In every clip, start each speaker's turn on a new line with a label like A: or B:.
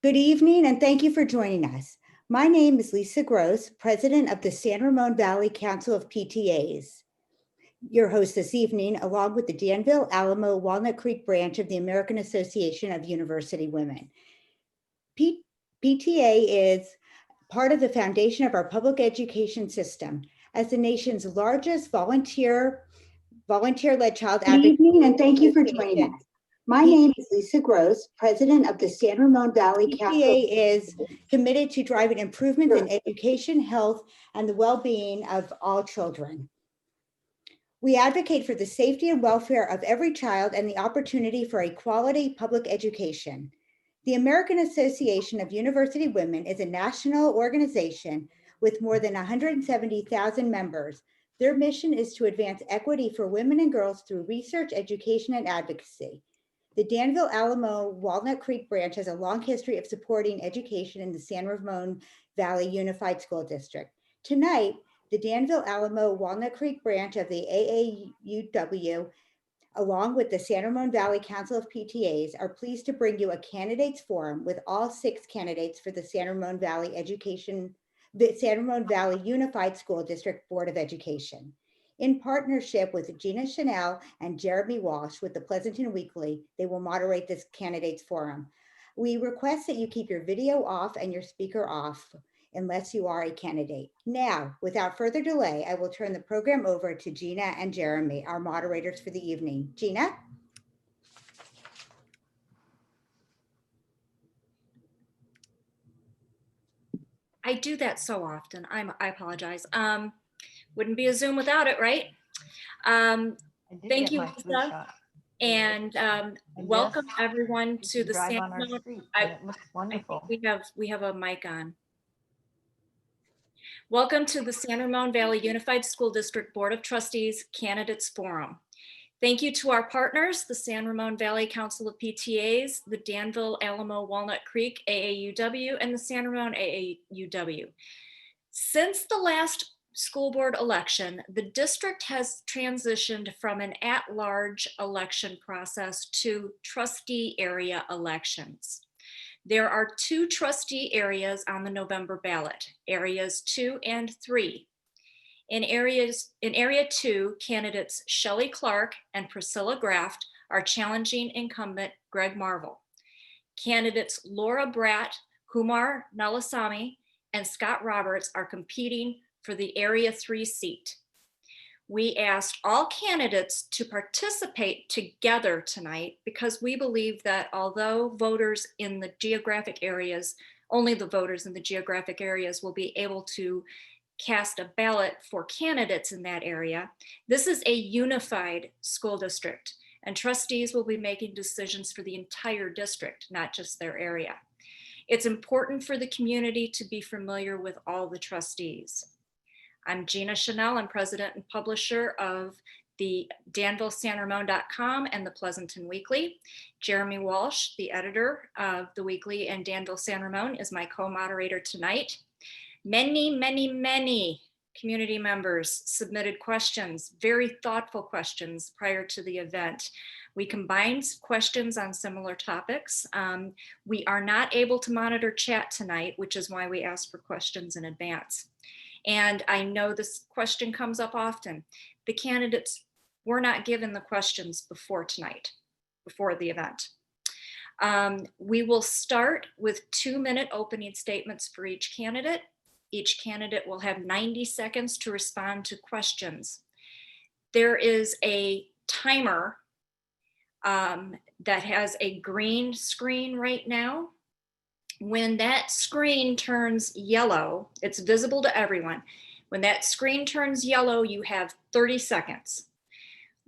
A: Good evening, and thank you for joining us. My name is Lisa Gross, President of the San Ramon Valley Council of PTAs. Your host this evening, along with the Danville, Alamo, Walnut Creek branch of the American Association of University Women. PTA is part of the foundation of our public education system. As the nation's largest volunteer-led child advocate. Good evening, and thank you for joining us. My name is Lisa Gross, President of the San Ramon Valley Council. PTA is committed to driving improvements in education, health, and the well-being of all children. We advocate for the safety and welfare of every child and the opportunity for a quality public education. The American Association of University Women is a national organization with more than 170,000 members. Their mission is to advance equity for women and girls through research, education, and advocacy. The Danville, Alamo, Walnut Creek branch has a long history of supporting education in the San Ramon Valley Unified School District. Tonight, the Danville, Alamo, Walnut Creek branch of the AAUW, along with the San Ramon Valley Council of PTAs, are pleased to bring you a candidates forum with all 6 candidates for the San Ramon Valley Unified School District Board of Education. In partnership with Gina Chanel and Jeremy Walsh with the Pleasanton Weekly, they will moderate this candidates forum. We request that you keep your video off and your speaker off unless you are a candidate. Now, without further delay, I will turn the program over to Gina and Jeremy, our moderators for the evening. Gina?
B: I do that so often. I apologize. Wouldn't be a Zoom without it, right? Thank you, Lisa. And welcome everyone to the San Ramon.
C: It looks wonderful.
B: I think we have a mic on. Welcome to the San Ramon Valley Unified School District Board of Trustees Candidates Forum. Thank you to our partners, the San Ramon Valley Council of PTAs, the Danville, Alamo, Walnut Creek AAUW, and the San Ramon AAUW. Since the last school board election, the district has transitioned from an at-large election process to trustee area elections. There are 2 trustee areas on the November ballot, areas 2 and 3. In area 2, candidates Shelley Clark and Priscilla Graft are challenging incumbent Greg Marvel. Candidates Laura Bratt, Kumar Nallusamy, and Scott Roberts are competing for the area 3 seat. We asked all candidates to participate together tonight because we believe that although voters in the geographic areas, only the voters in the geographic areas will be able to cast a ballot for candidates in that area, this is a unified school district, and trustees will be making decisions for the entire district, not just their area. It's important for the community to be familiar with all the trustees. I'm Gina Chanel. I'm president and publisher of the DanvilleSanRamon.com and the Pleasanton Weekly. Jeremy Walsh, the editor of the Weekly and Danville San Ramon, is my co-moderator tonight. Many community members submitted questions, very thoughtful questions prior to the event. We combined questions on similar topics. We are not able to monitor chat tonight, which is why we asked for questions in advance. And I know this question comes up often. The candidates were not given the questions before tonight, before the event. We will start with 2-minute opening statements for each candidate. Each candidate will have 90 seconds to respond to questions. There is a timer that has a green screen right now. When that screen turns yellow, it's visible to everyone. When that screen turns yellow, you have 30 seconds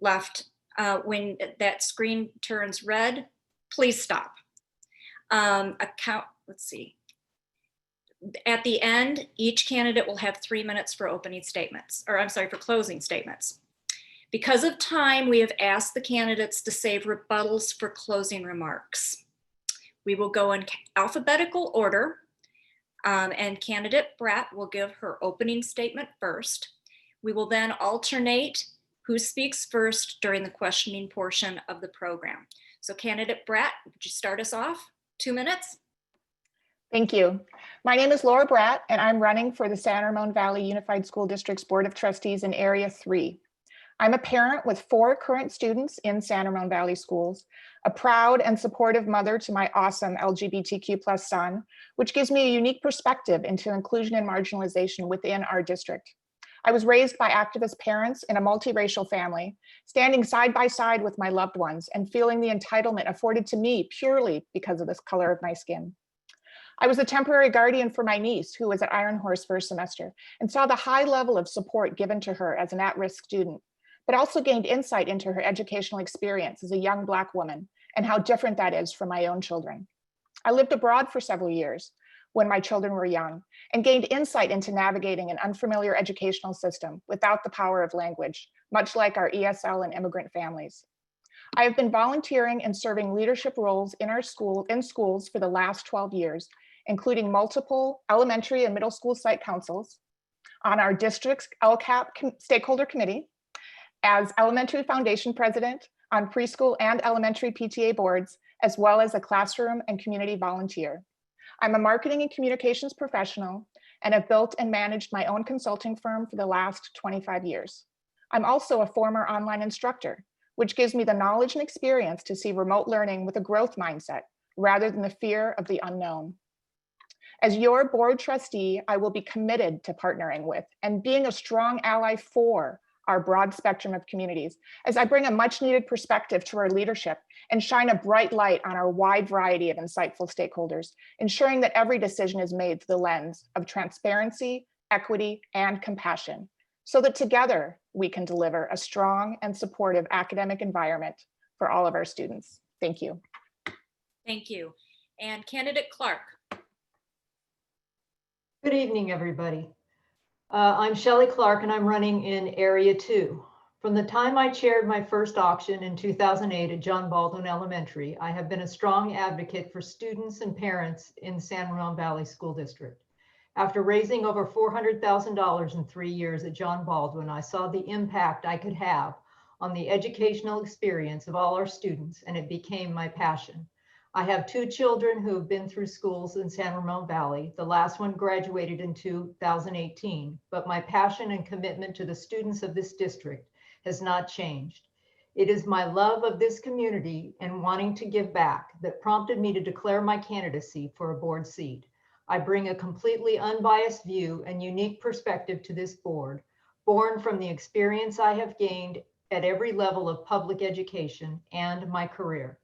B: left. When that screen turns red, please stop. Let's see. At the end, each candidate will have 3 minutes for opening statements, or I'm sorry, for closing statements. Because of time, we have asked the candidates to save rebuttals for closing remarks. We will go in alphabetical order, and candidate Bratt will give her opening statement first. We will then alternate who speaks first during the questioning portion of the program. So candidate Bratt, would you start us off? 2 minutes?
C: Thank you. My name is Laura Bratt, and I'm running for the San Ramon Valley Unified School District's Board of Trustees in Area 3. I'm a parent with 4 current students in San Ramon Valley schools, a proud and supportive mother to my awesome LGBTQ+ son, which gives me a unique perspective into inclusion and marginalization within our district. I was raised by activist parents in a multiracial family, standing side by side with my loved ones and feeling the entitlement afforded to me purely because of the color of my skin. I was a temporary guardian for my niece who was at Iron Horse first semester and saw the high level of support given to her as an at-risk student, but also gained insight into her educational experience as a young Black woman and how different that is from my own children. I lived abroad for several years when my children were young and gained insight into navigating an unfamiliar educational system without the power of language, much like our ESL and immigrant families. I have been volunteering and serving leadership roles in schools for the last 12 years, including multiple elementary and middle school site councils, on our district's LCAP stakeholder committee, as elementary foundation president, on preschool and elementary PTA boards, as well as a classroom and community volunteer. I'm a marketing and communications professional and have built and managed my own consulting firm for the last 25 years. I'm also a former online instructor, which gives me the knowledge and experience to see remote learning with a growth mindset rather than the fear of the unknown. As your board trustee, I will be committed to partnering with and being a strong ally for our broad spectrum of communities as I bring a much needed perspective to our leadership and shine a bright light on our wide variety of insightful stakeholders, ensuring that every decision is made through the lens of transparency, equity, and compassion, so that together we can deliver a strong and supportive academic environment for all of our students. Thank you.
B: Thank you. And candidate Clark.
D: Good evening, everybody. I'm Shelley Clark and I'm running in Area 2. From the time I chaired my first auction in 2008 at John Baldwin Elementary, I have been a strong advocate for students and parents in San Ramon Valley School District. After raising over $400,000 in 3 years at John Baldwin, I saw the impact I could have on the educational experience of all our students, and it became my passion. I have 2 children who have been through schools in San Ramon Valley. The last one graduated in 2018, but my passion and commitment to the students of this district has not changed. It is my love of this community and wanting to give back that prompted me to declare my candidacy for a board seat. I bring a completely unbiased view and unique perspective to this board, born from the experience I have gained at every level of public education and my career.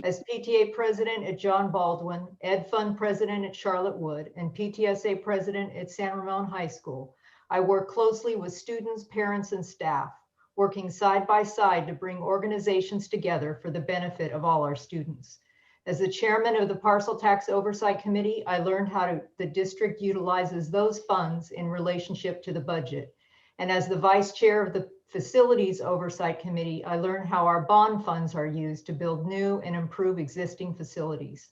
D: As PTA president at John Baldwin, Ed Fund president at Charlotte Wood, and PTSA president at San Ramon High School, I work closely with students, parents, and staff, working side by side to bring organizations together for the benefit of all our students. As the chairman of the Parcel Tax Oversight Committee, I learned how the district utilizes those funds in relationship to the budget. And as the vice chair of the Facilities Oversight Committee, I learned how our bond funds are used to build new and improve existing facilities.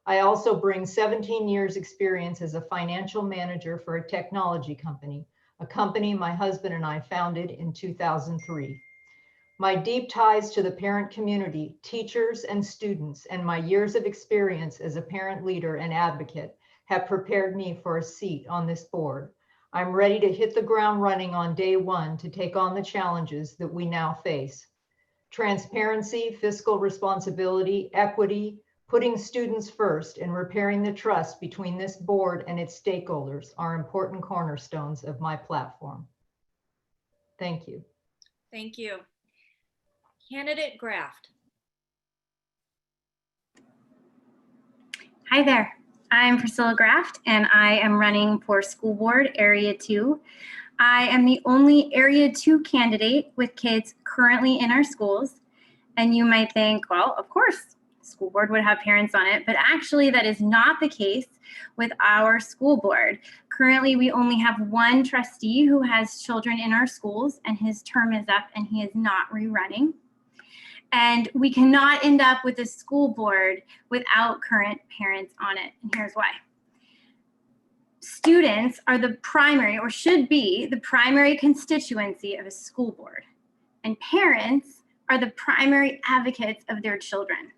D: I also bring 17 years experience as a financial manager for a technology company, a company my husband and I founded in 2003. My deep ties to the parent community, teachers and students, and my years of experience as a parent leader and advocate have prepared me for a seat on this board. I'm ready to hit the ground running on day one to take on the challenges that we now face. Transparency, fiscal responsibility, equity, putting students first, and repairing the trust between this board and its stakeholders are important cornerstones of my platform. Thank you.
B: Thank you. Candidate Graft.
E: Hi there, I'm Priscilla Graft and I am running for School Board Area 2. I am the only Area 2 candidate with kids currently in our schools. And you might think, well, of course, school board would have parents on it, but actually that is not the case with our school board. Currently, we only have one trustee who has children in our schools and his term is up and he is not rerunning. And we cannot end up with a school board without current parents on it. And here's why. Students are the primary, or should be, the primary constituency of a school board. And parents are the primary advocates of their children.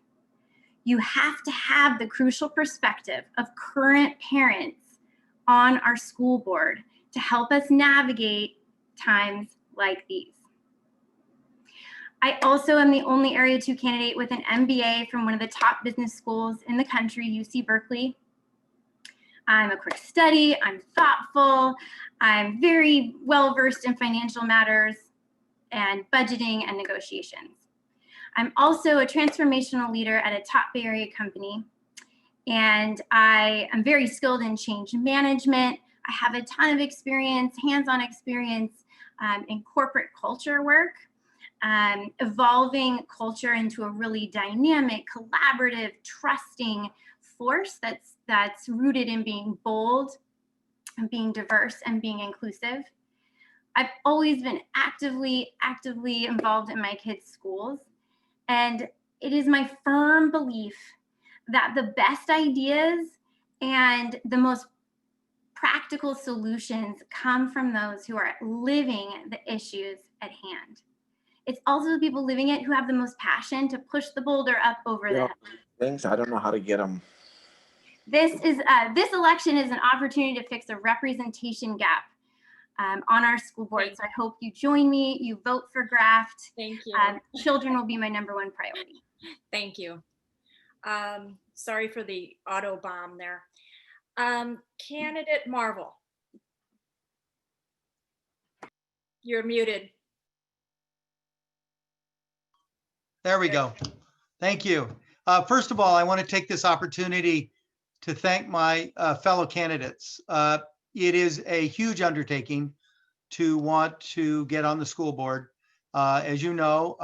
E: You have to have the crucial perspective of current parents on our school board to help us navigate times like these. I also am the only Area 2 candidate with an MBA from one of the top business schools in the country, UC Berkeley. I'm a quick study, I'm thoughtful, I'm very well versed in financial matters and budgeting and negotiations. I'm also a transformational leader at a top Bay Area company, and I am very skilled in change management. I have a ton of experience, hands-on experience in corporate culture work, evolving culture into a really dynamic, collaborative, trusting force that's rooted in being bold and being diverse and being inclusive. I've always been actively involved in my kids' schools. And it is my firm belief that the best ideas and the most practical solutions come from those who are living the issues at hand. It's also the people living it who have the most passion to push the boulder up over the hill.
F: Things I don't know how to get them.
E: This election is an opportunity to fix a representation gap on our school board. So I hope you join me, you vote for Graft.
B: Thank you.
E: Children will be my #1 priority.
B: Thank you. Sorry for the auto bomb there. Candidate Marvel. You're muted.
G: There we go. Thank you. First of all, I want to take this opportunity to thank my fellow candidates. It is a huge undertaking to want to get on the school board. As you know,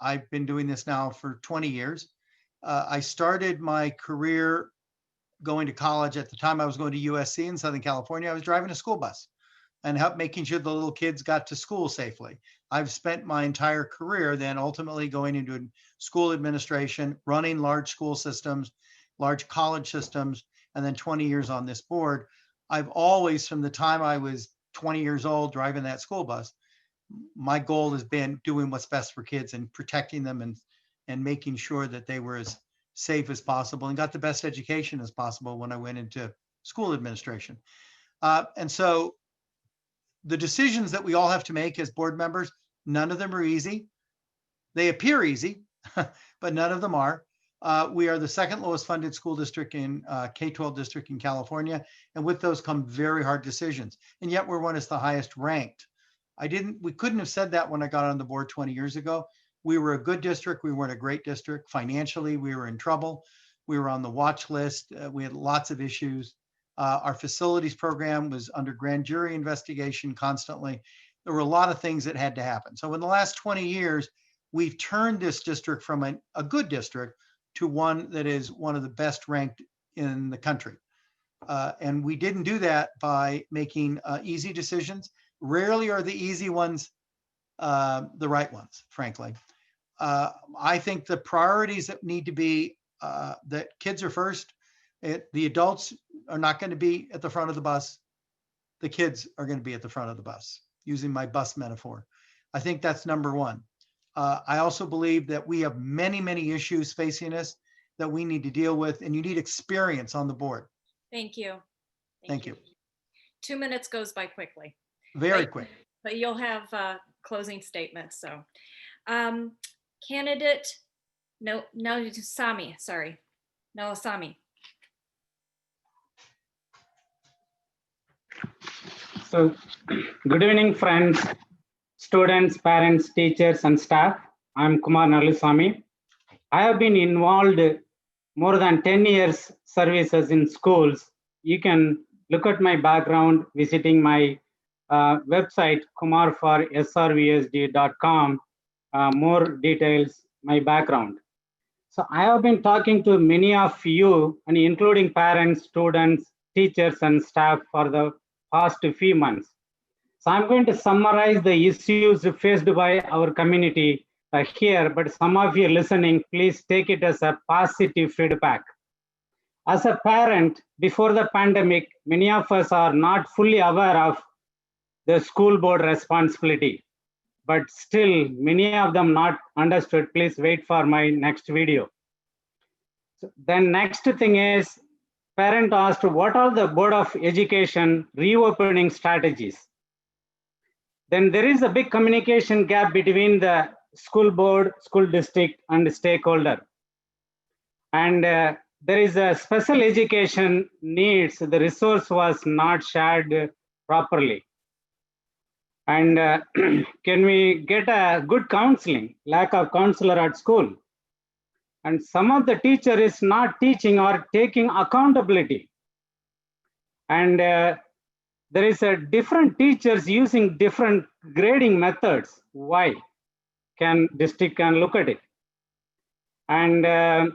G: I've been doing this now for 20 years. I started my career going to college. At the time I was going to USC in Southern California. I was driving a school bus and making sure the little kids got to school safely. I've spent my entire career then ultimately going into school administration, running large school systems, large college systems, and then 20 years on this board. I've always, from the time I was 20 years old driving that school bus, my goal has been doing what's best for kids and protecting them and making sure that they were as safe as possible and got the best education as possible when I went into school administration. And so the decisions that we all have to make as board members, none of them are easy. They appear easy, but none of them are. We are the second lowest funded school district in K-12 district in California. And with those come very hard decisions. And yet we're one is the highest ranked. We couldn't have said that when I got on the board 20 years ago. We were a good district. We weren't a great district. Financially, we were in trouble. We were on the watch list. We had lots of issues. Our facilities program was under grand jury investigation constantly. There were a lot of things that had to happen. So in the last 20 years, we've turned this district from a good district to one that is one of the best ranked in the country. And we didn't do that by making easy decisions. Rarely are the easy ones the right ones, frankly. I think the priorities that need to be that kids are first. The adults are not going to be at the front of the bus. The kids are going to be at the front of the bus, using my bus metaphor. I think that's number one. I also believe that we have many, many issues facing us that we need to deal with, and you need experience on the board.
B: Thank you.
G: Thank you.
B: 2 minutes goes by quickly.
G: Very quick.
B: But you'll have closing statements. So candidate Nallusamy, sorry. Nallusamy.
H: So, good evening, friends, students, parents, teachers, and staff. I'm Kumar Nallusamy. I have been involved more than 10 years services in schools. You can look at my background visiting my website, kumarforsrvusd.com. More details, my background. So I have been talking to many of you, and including parents, students, teachers, and staff for the past few months. So I'm going to summarize the issues faced by our community here, but some of you listening, please take it as a positive feedback. As a parent, before the pandemic, many of us are not fully aware of the school board responsibility, but still many of them not understood. Please wait for my next video. Then next thing is, parent asked, what are the Board of Education reopening strategies? Then there is a big communication gap between the school board, school district, and stakeholder. And there is a special education needs, the resource was not shared properly. And can we get a good counseling? Lack of counselor at school. And some of the teacher is not teaching or taking accountability. And there is a different teachers using different grading methods. Why? District can look at it. And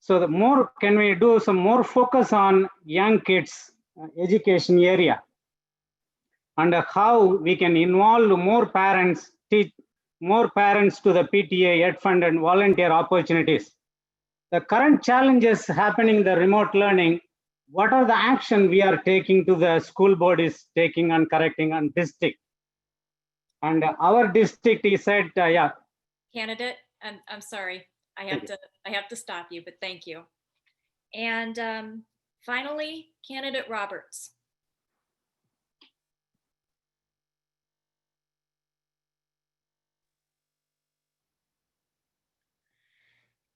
H: so the more, can we do some more focus on young kids education area, and how we can involve more parents, teach more parents to the PTA, Ed Fund and volunteer opportunities. The current challenges happening in the remote learning, what are the action we are taking to the school board is taking and correcting on district? And our district is said, yeah.
B: Candidate, I'm sorry, I have to stop you, but thank you. And finally, candidate Roberts.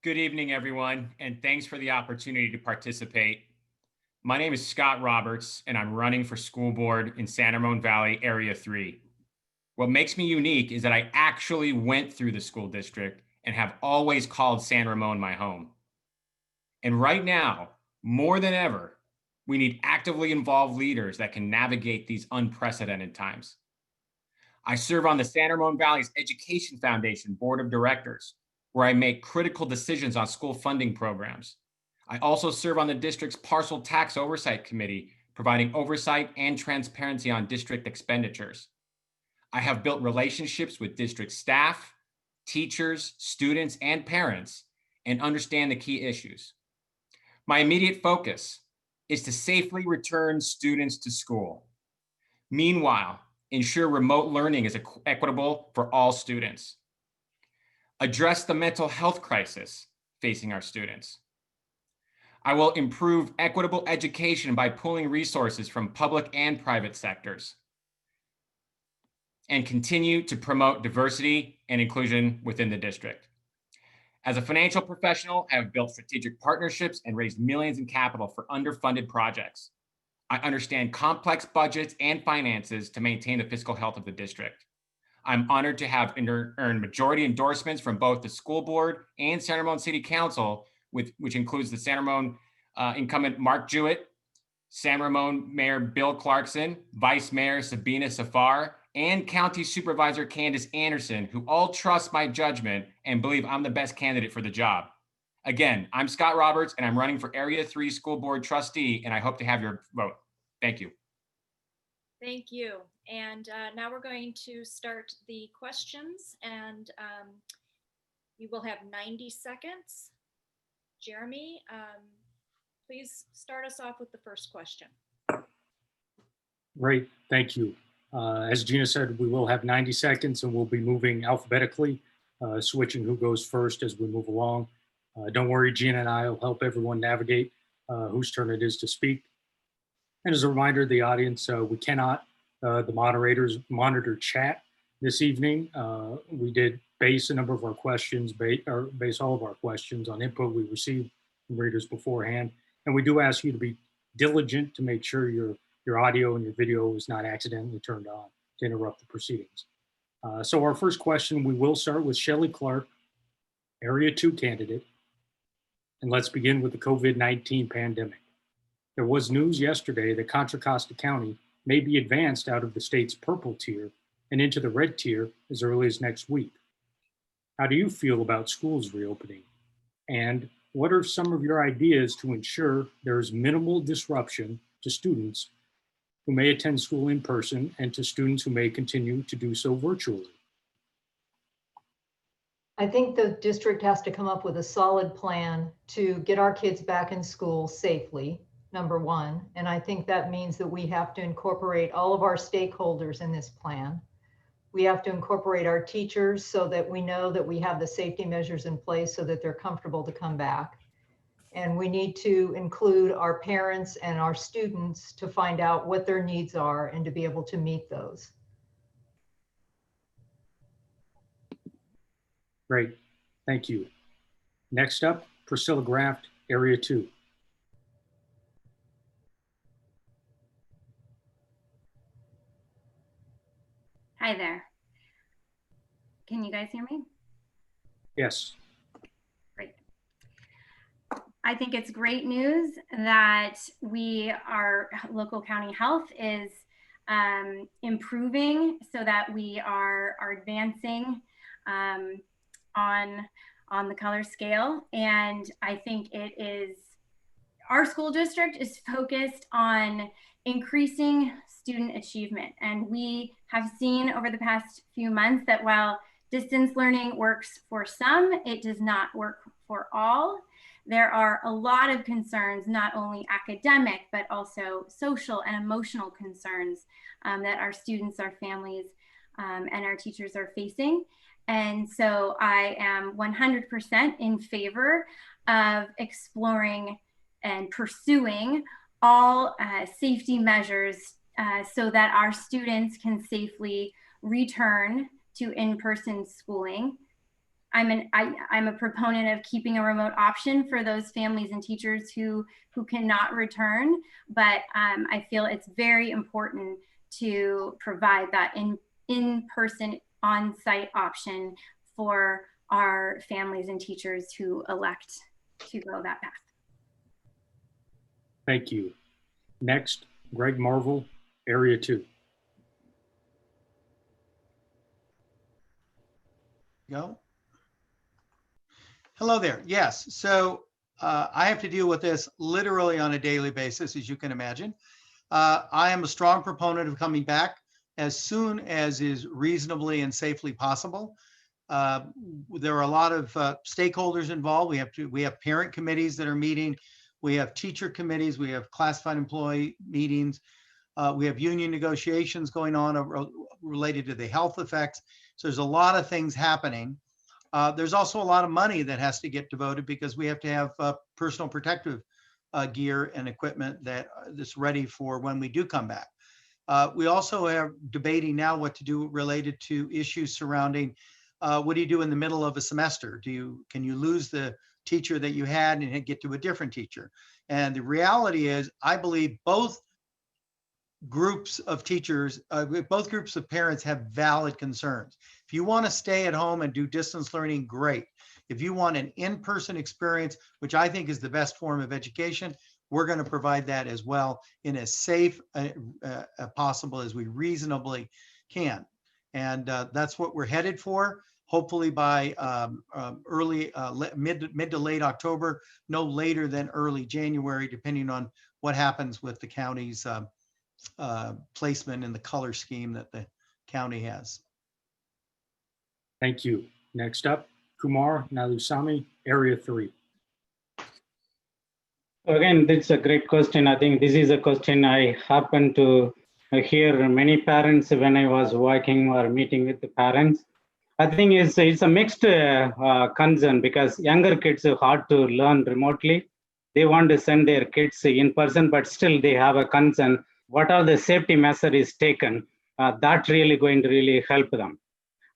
I: Good evening, everyone, and thanks for the opportunity to participate. My name is Scott Roberts, and I'm running for school board in San Ramon Valley, Area 3. What makes me unique is that I actually went through the school district and have always called San Ramon my home. And right now, more than ever, we need actively involved leaders that can navigate these unprecedented times. I serve on the San Ramon Valley's Education Foundation Board of Directors, where I make critical decisions on school funding programs. I also serve on the district's Parcel Tax Oversight Committee, providing oversight and transparency on district expenditures. I have built relationships with district staff, teachers, students, and parents, and understand the key issues. My immediate focus is to safely return students to school. Meanwhile, ensure remote learning is equitable for all students. Address the mental health crisis facing our students. I will improve equitable education by pooling resources from public and private sectors, and continue to promote diversity and inclusion within the district. As a financial professional, I have built strategic partnerships and raised millions in capital for underfunded projects. I understand complex budgets and finances to maintain the fiscal health of the district. I'm honored to have earned majority endorsements from both the school board and San Ramon City Council, which includes the San Ramon incumbent Mark Jewett, San Ramon Mayor Bill Clarkson, Vice Mayor Sabina Safar, and County Supervisor Candace Anderson, who all trust my judgment and believe I'm the best candidate for the job. Again, I'm Scott Roberts, and I'm running for Area 3 School Board Trustee, and I hope to have your vote. Thank you.
B: Thank you. And now we're going to start the questions, and you will have 90 seconds. Jeremy, please start us off with the first question.
J: Great, thank you. As Gina said, we will have 90 seconds and we'll be moving alphabetically, switching who goes first as we move along. Don't worry, Gina and I will help everyone navigate whose turn it is to speak. And as a reminder to the audience, we cannot, the moderators, monitor chat this evening. We did base a number of our questions, base all of our questions on input we received from readers beforehand. And we do ask you to be diligent to make sure your audio and your video is not accidentally turned on to interrupt the proceedings. So our first question, we will start with Shelley Clark, Area 2 candidate. And let's begin with the COVID-19 pandemic. There was news yesterday that Contra Costa County may be advanced out of the state's purple tier and into the red tier as early as next week. How do you feel about schools reopening? And what are some of your ideas to ensure there is minimal disruption to students who may attend school in person and to students who may continue to do so virtually?
D: I think the district has to come up with a solid plan to get our kids back in school safely, number one. And I think that means that we have to incorporate all of our stakeholders in this plan. We have to incorporate our teachers so that we know that we have the safety measures in place so that they're comfortable to come back. And we need to include our parents and our students to find out what their needs are and to be able to meet those.
J: Great, thank you. Next up, Priscilla Graft, Area 2.
E: Hi there. Can you guys hear me?
J: Yes.
E: Great. I think it's great news that our local county health is improving so that we are advancing on the color scale. And I think our school district is focused on increasing student achievement. And we have seen over the past few months that while distance learning works for some, it does not work for all. There are a lot of concerns, not only academic, but also social and emotional concerns that our students, our families, and our teachers are facing. And so I am 100% in favor of exploring and pursuing all safety measures so that our students can safely return to in-person schooling. I'm a proponent of keeping a remote option for those families and teachers who cannot return, but I feel it's very important to provide that in-person on-site option for our families and teachers who elect to go that path.
J: Thank you. Next, Greg Marvel, Area 2.
G: Go. Hello there. Yes. So I have to deal with this literally on a daily basis, as you can imagine. I am a strong proponent of coming back as soon as is reasonably and safely possible. There are a lot of stakeholders involved. We have parent committees that are meeting. We have teacher committees. We have classified employee meetings. We have union negotiations going on related to the health effects. So there's a lot of things happening. There's also a lot of money that has to get devoted because we have to have personal protective gear and equipment that's ready for when we do come back. We also are debating now what to do related to issues surrounding what do you do in the middle of a semester? Can you lose the teacher that you had and get to a different teacher? And the reality is, I believe both groups of teachers, both groups of parents have valid concerns. If you want to stay at home and do distance learning, great. If you want an in-person experience, which I think is the best form of education, we're going to provide that as well in as safe possible as we reasonably can. And that's what we're headed for. Hopefully by mid to late October, no later than early January, depending on what happens with the county's placement in the color scheme that the county has.
J: Thank you. Next up, Kumar, Nallusamy, Area 3.
H: Again, that's a great question. I think this is a question I happen to hear many parents when I was working or meeting with the parents. I think it's a mixed concern because younger kids are hard to learn remotely. They want to send their kids in person, but still they have a concern. What are the safety measures taken? That really going to really help them.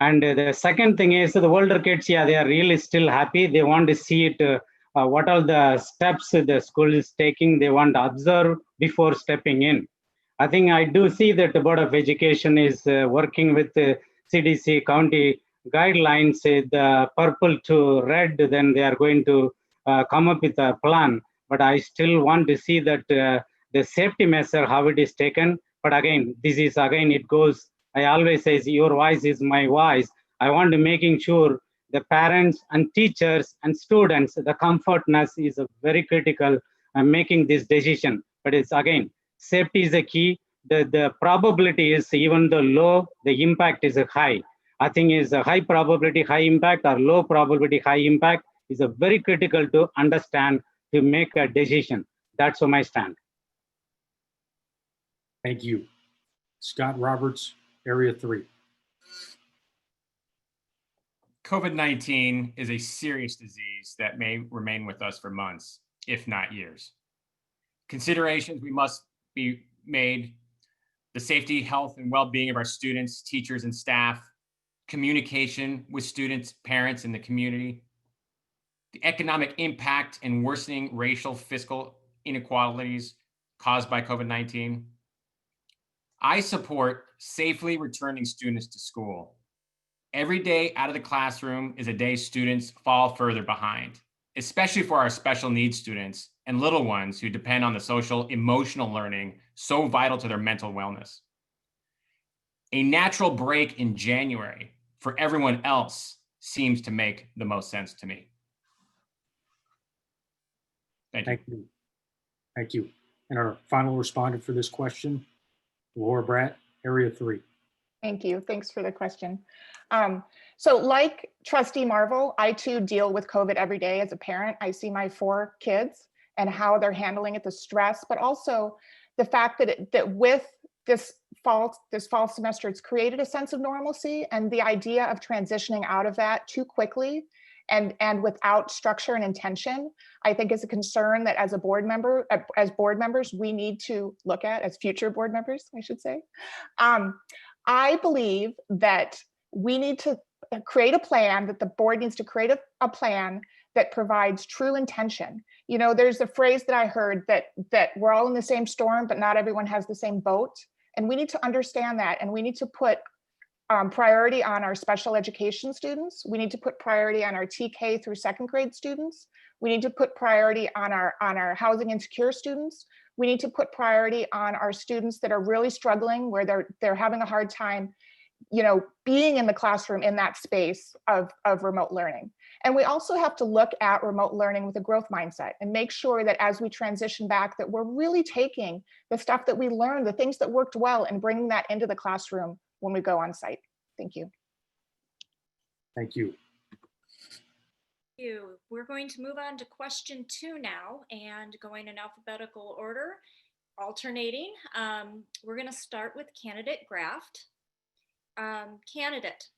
H: And the second thing is the older kids, yeah, they are really still happy. They want to see it. What are the steps the school is taking? They want to observe before stepping in. I think I do see that the Board of Education is working with the CDC county guidelines, the purple to red, then they are going to come up with a plan. But I still want to see that the safety measure, how it is taken. But again, it goes, I always say, your voice is my voice. I want to making sure the parents and teachers and students, the comfortness is a very critical making this decision. But it's again, safety is the key. The probability is even though low, the impact is high. I think is a high probability, high impact, or low probability, high impact is a very critical to understand to make a decision. That's my stand.
J: Thank you. Scott Roberts, Area 3.
I: COVID-19 is a serious disease that may remain with us for months. if not years. Considerations we must be made: the safety, health, and well-being of our students, teachers, and staff, communication with students, parents, and the community, the economic impact and worsening racial fiscal inequalities caused by COVID-19. I support safely returning students to school. Every day out of the classroom is a day students fall further behind, especially for our special needs students and little ones who depend on the social, emotional learning so vital to their mental wellness. A natural break in January for everyone else seems to make the most sense to me. Thank you.
J: Thank you. Thank you. And our final respondent for this question, Laura Bratt, Area 3.
C: Thank you. Thanks for the question. So like Trustee Marvel, I too deal with COVID every day as a parent. I see my 4 kids and how they're handling it, the stress, but also the fact that with this fall semester, it's created a sense of normalcy, and the idea of transitioning out of that too quickly and without structure and intention, I think is a concern that as board members, we need to look at, as future board members, I should say. I believe that we need to create a plan, that the board needs to create a plan that provides true intention. You know, there's a phrase that I heard that we're all in the same storm, but not everyone has the same boat. And we need to understand that, and we need to put priority on our special education students. We need to put priority on our TK through 2nd grade students. We need to put priority on our housing insecure students. We need to put priority on our students that are really struggling, where they're having a hard time, you know, being in the classroom in that space of remote learning. And we also have to look at remote learning with a growth mindset and make sure that as we transition back, that we're really taking the stuff that we learned, the things that worked well, and bringing that into the classroom when we go on site. Thank you.
J: Thank you.
B: Thank you. We're going to move on to question 2 now, and going in alphabetical order, alternating. We're going to start with candidate Graft. Candidate,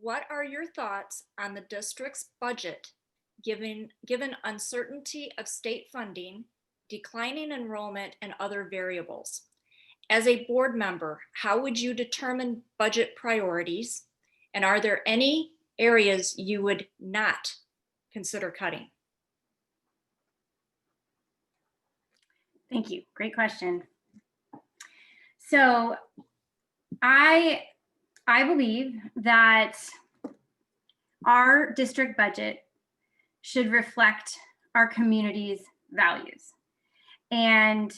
B: what are your thoughts on the district's budget given uncertainty of state funding, declining enrollment, and other variables? As a board member, how would you determine budget priorities? And are there any areas you would not consider cutting?
E: Thank you. Great question. So I believe that our district budget should reflect our community's values. And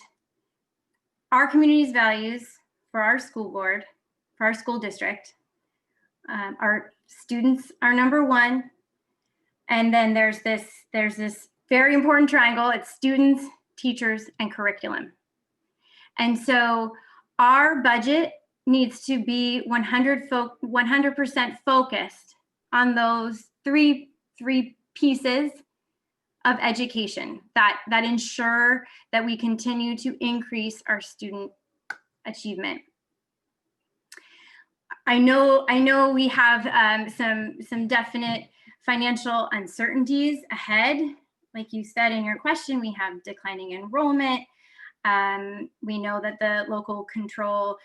E: our community's values for our school board, for our school district, our students are number 1. And then there's this very important triangle. It's students, teachers, and curriculum. And so our budget needs to be 100% focused on those three pieces of education that ensure that we continue to increase our student achievement. I know we have some definite financial uncertainties ahead. Like you said in your question, we have declining enrollment. We know that the local control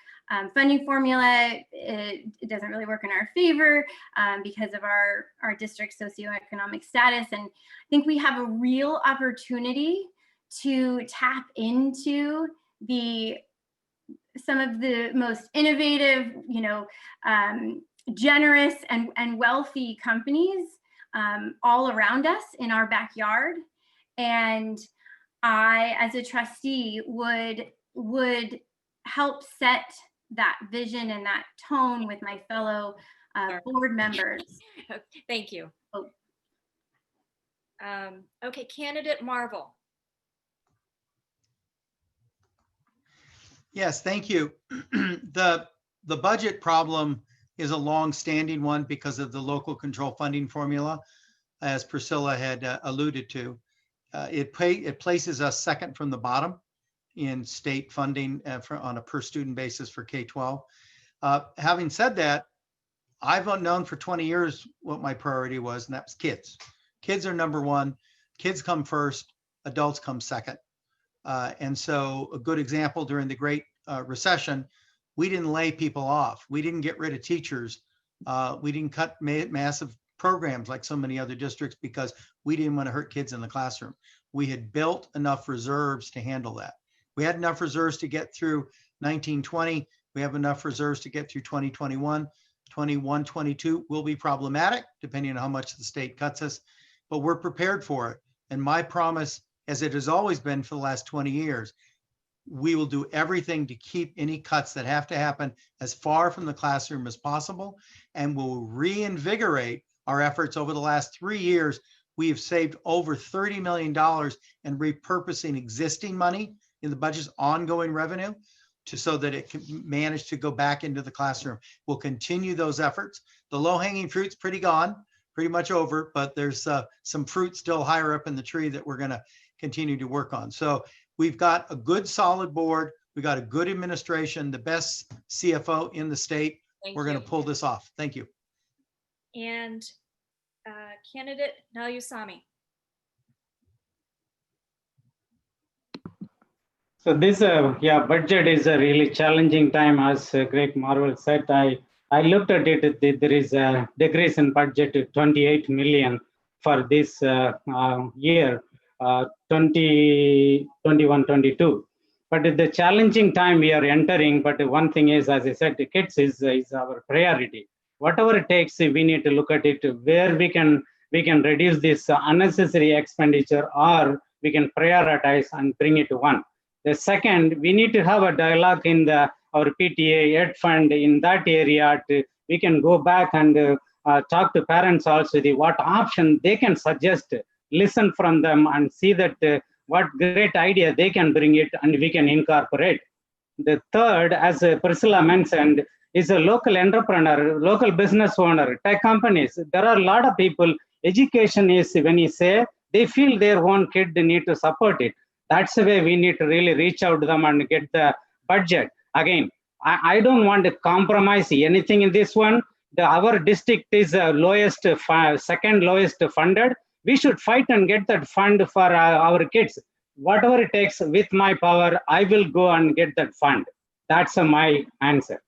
E: funding formula, it doesn't really work in our favor because of our district socioeconomic status. And I think we have a real opportunity to tap into some of the most innovative, generous and wealthy companies all around us in our backyard. And I, as a trustee, would help set that vision and that tone with my fellow board members.
B: Thank you. Okay, candidate Marvel.
G: Yes, thank you. The budget problem is a long-standing one because of the local control funding formula, as Priscilla had alluded to. It places us second from the bottom in state funding on a per student basis for K-12. Having said that, I've known for 20 years what my priority was, and that was kids. Kids are number 1. Kids come first. adults come second. And so a good example during the Great Recession, we didn't lay people off. We didn't get rid of teachers. We didn't cut massive programs like so many other districts because we didn't want to hurt kids in the classroom. We had built enough reserves to handle that. We had enough reserves to get through 1920. We have enough reserves to get through 2021. 21, 22 will be problematic depending on how much the state cuts us, but we're prepared for it. And my promise, as it has always been for the last 20 years, we will do everything to keep any cuts that have to happen as far from the classroom as possible, and we'll reinvigorate our efforts. Over the last 3 years, we have saved over $30 million in repurposing existing money in the budget's ongoing revenue so that it can manage to go back into the classroom. We'll continue those efforts. The low-hanging fruit's pretty much over, but there's some fruit still higher up in the tree that we're gonna continue to work on. So we've got a good solid board. We got a good administration, the best CFO in the state. We're gonna pull this off. Thank you.
B: And candidate Nallusamy.
H: So this budget is a really challenging time, as Greg Marvel said. I looked at it. There is a decrease in budget to 28 million for this year, 2021-22. But the challenging time we are entering. But one thing is, as I said, the kids is our priority. Whatever it takes, we need to look at it where we can reduce this unnecessary expenditure, or we can prioritize and bring it to one. The second, we need to have a dialogue in our PTA ed fund in that area. We can go back and talk to parents also, what option they can suggest, listen from them and see that what great idea they can bring it and we can incorporate. The third, as Priscilla mentioned, is a local entrepreneur, local business owner, tech companies. There are a lot of people. Education is, when you say, they feel their own kid, they need to support it. That's the way we need to really reach out to them and get the budget. Again, I don't want to compromise anything in this one. Our district is second lowest funded. We should fight and get that fund for our kids. Whatever it takes with my power, I will go and get that fund. That's my answer.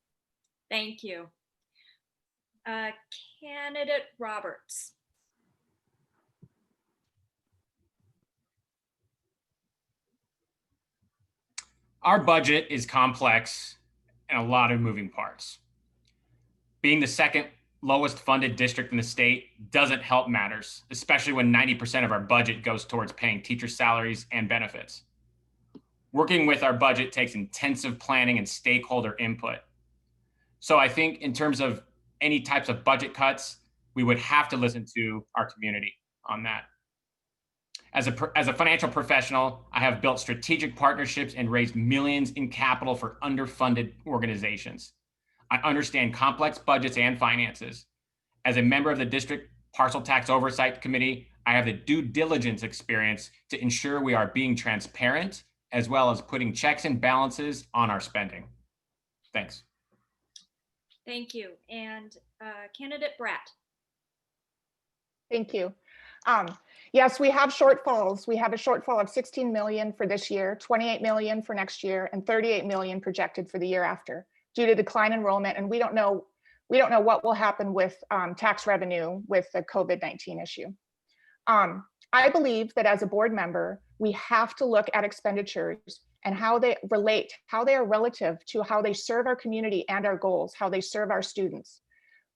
B: Thank you. Candidate Roberts.
I: Our budget is complex and a lot of moving parts. Being the second lowest funded district in the state doesn't help matters, especially when 90% of our budget goes towards paying teacher salaries and benefits. Working with our budget takes intensive planning and stakeholder input. So I think in terms of any types of budget cuts, we would have to listen to our community on that. As a financial professional, I have built strategic partnerships and raised millions in capital for underfunded organizations. I understand complex budgets and finances. As a member of the District Parcel Tax Oversight Committee, I have the due diligence experience to ensure we are being transparent, as well as putting checks and balances on our spending. Thanks.
B: Thank you. And candidate Bratt.
C: Thank you. Yes, we have shortfalls. We have a shortfall of 16 million for this year, 28 million for next year, and 38 million projected for the year after due to decline enrollment. And we don't know what will happen with tax revenue with the COVID-19 issue. I believe that as a board member, we have to look at expenditures and how they relate, how they are relative to how they serve our community and our goals, how they serve our students.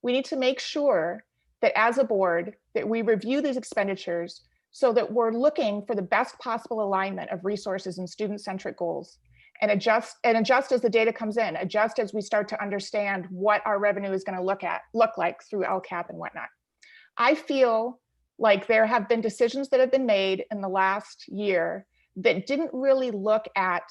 C: We need to make sure that as a board, that we review these expenditures so that we're looking for the best possible alignment of resources and student-centric goals, and adjust as the data comes in, adjust as we start to understand what our revenue is going to look like through LCAP and whatnot. I feel like there have been decisions that have been made in the last year that didn't really look at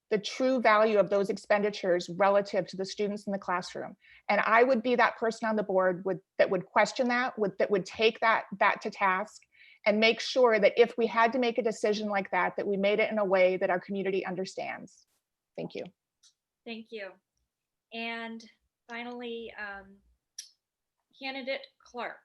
C: the true value of those expenditures relative to the students in the classroom. And I would be that person on the board that would question that would take that to task and make sure that if we had to make a decision like that, that we made it in a way that our community understands. Thank you.
B: Thank you. And finally, candidate Clark.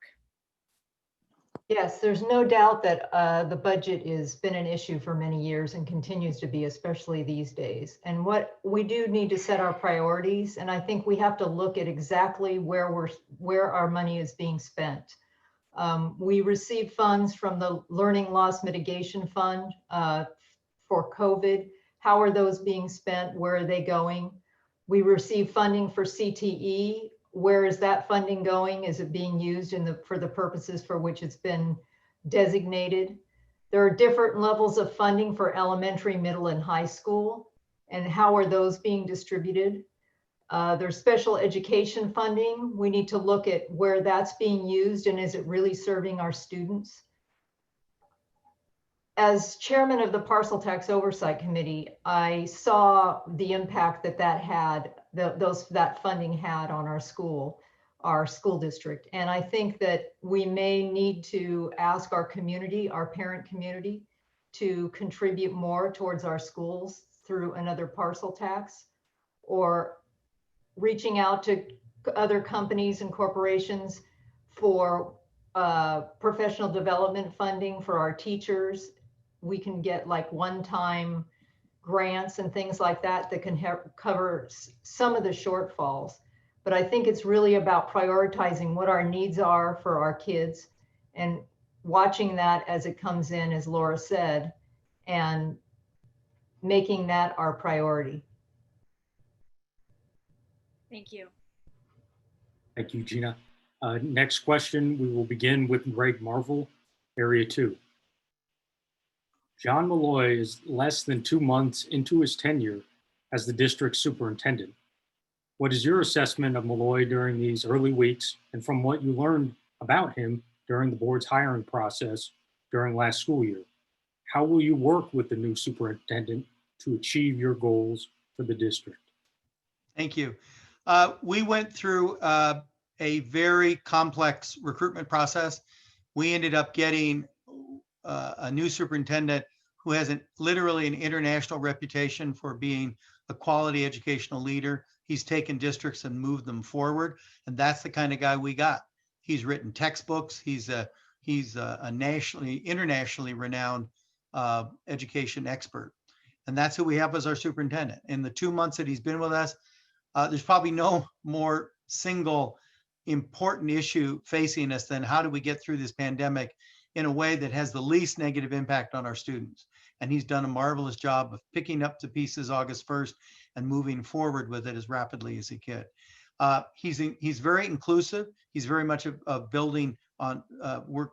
D: Yes, there's no doubt that the budget has been an issue for many years and continues to be, especially these days. And what we do need to set our priorities, and I think we have to look at exactly where our money is being spent. We received funds from the Learning Loss Mitigation Fund for COVID. How are those being spent? Where are they going? We received funding for CTE. Where is that funding going? Is it being used for the purposes for which it's been designated? There are different levels of funding for elementary, middle, and high school. And how are those being distributed? There's special education funding. We need to look at where that's being used and is it really serving our students? As chairman of the Parcel Tax Oversight Committee, I saw the impact that had, that funding had on our school district. And I think that we may need to ask our community, our parent community, to contribute more towards our schools through another parcel tax, or reaching out to other companies and corporations for professional development funding for our teachers. We can get like one-time grants and things like that that can cover some of the shortfalls. But I think it's really about prioritizing what our needs are for our kids and watching that as it comes in, as Laura said, and making that our priority.
B: Thank you.
J: Thank you, Gina. Next question, we will begin with Greg Marvel, Area 2. John Malloy is less than 2 months into his tenure as the district superintendent. What is your assessment of Malloy during these early weeks, and from what you learned about him during the board's hiring process during last school year? How will you work with the new superintendent to achieve your goals for the district?
G: Thank you. We went through a very complex recruitment process. We ended up getting a new superintendent who has literally an international reputation for being a quality educational leader. He's taken districts and moved them forward, and that's the kind of guy we got. He's written textbooks. He's a internationally renowned education expert, and that's who we have as our superintendent. In the 2 months that he's been with us, there's probably no more single important issue facing us than how do we get through this pandemic in a way that has the least negative impact on our students. And he's done a marvelous job of picking up the pieces August 1st and moving forward with it as rapidly as he could. He's very inclusive. He's very much of building on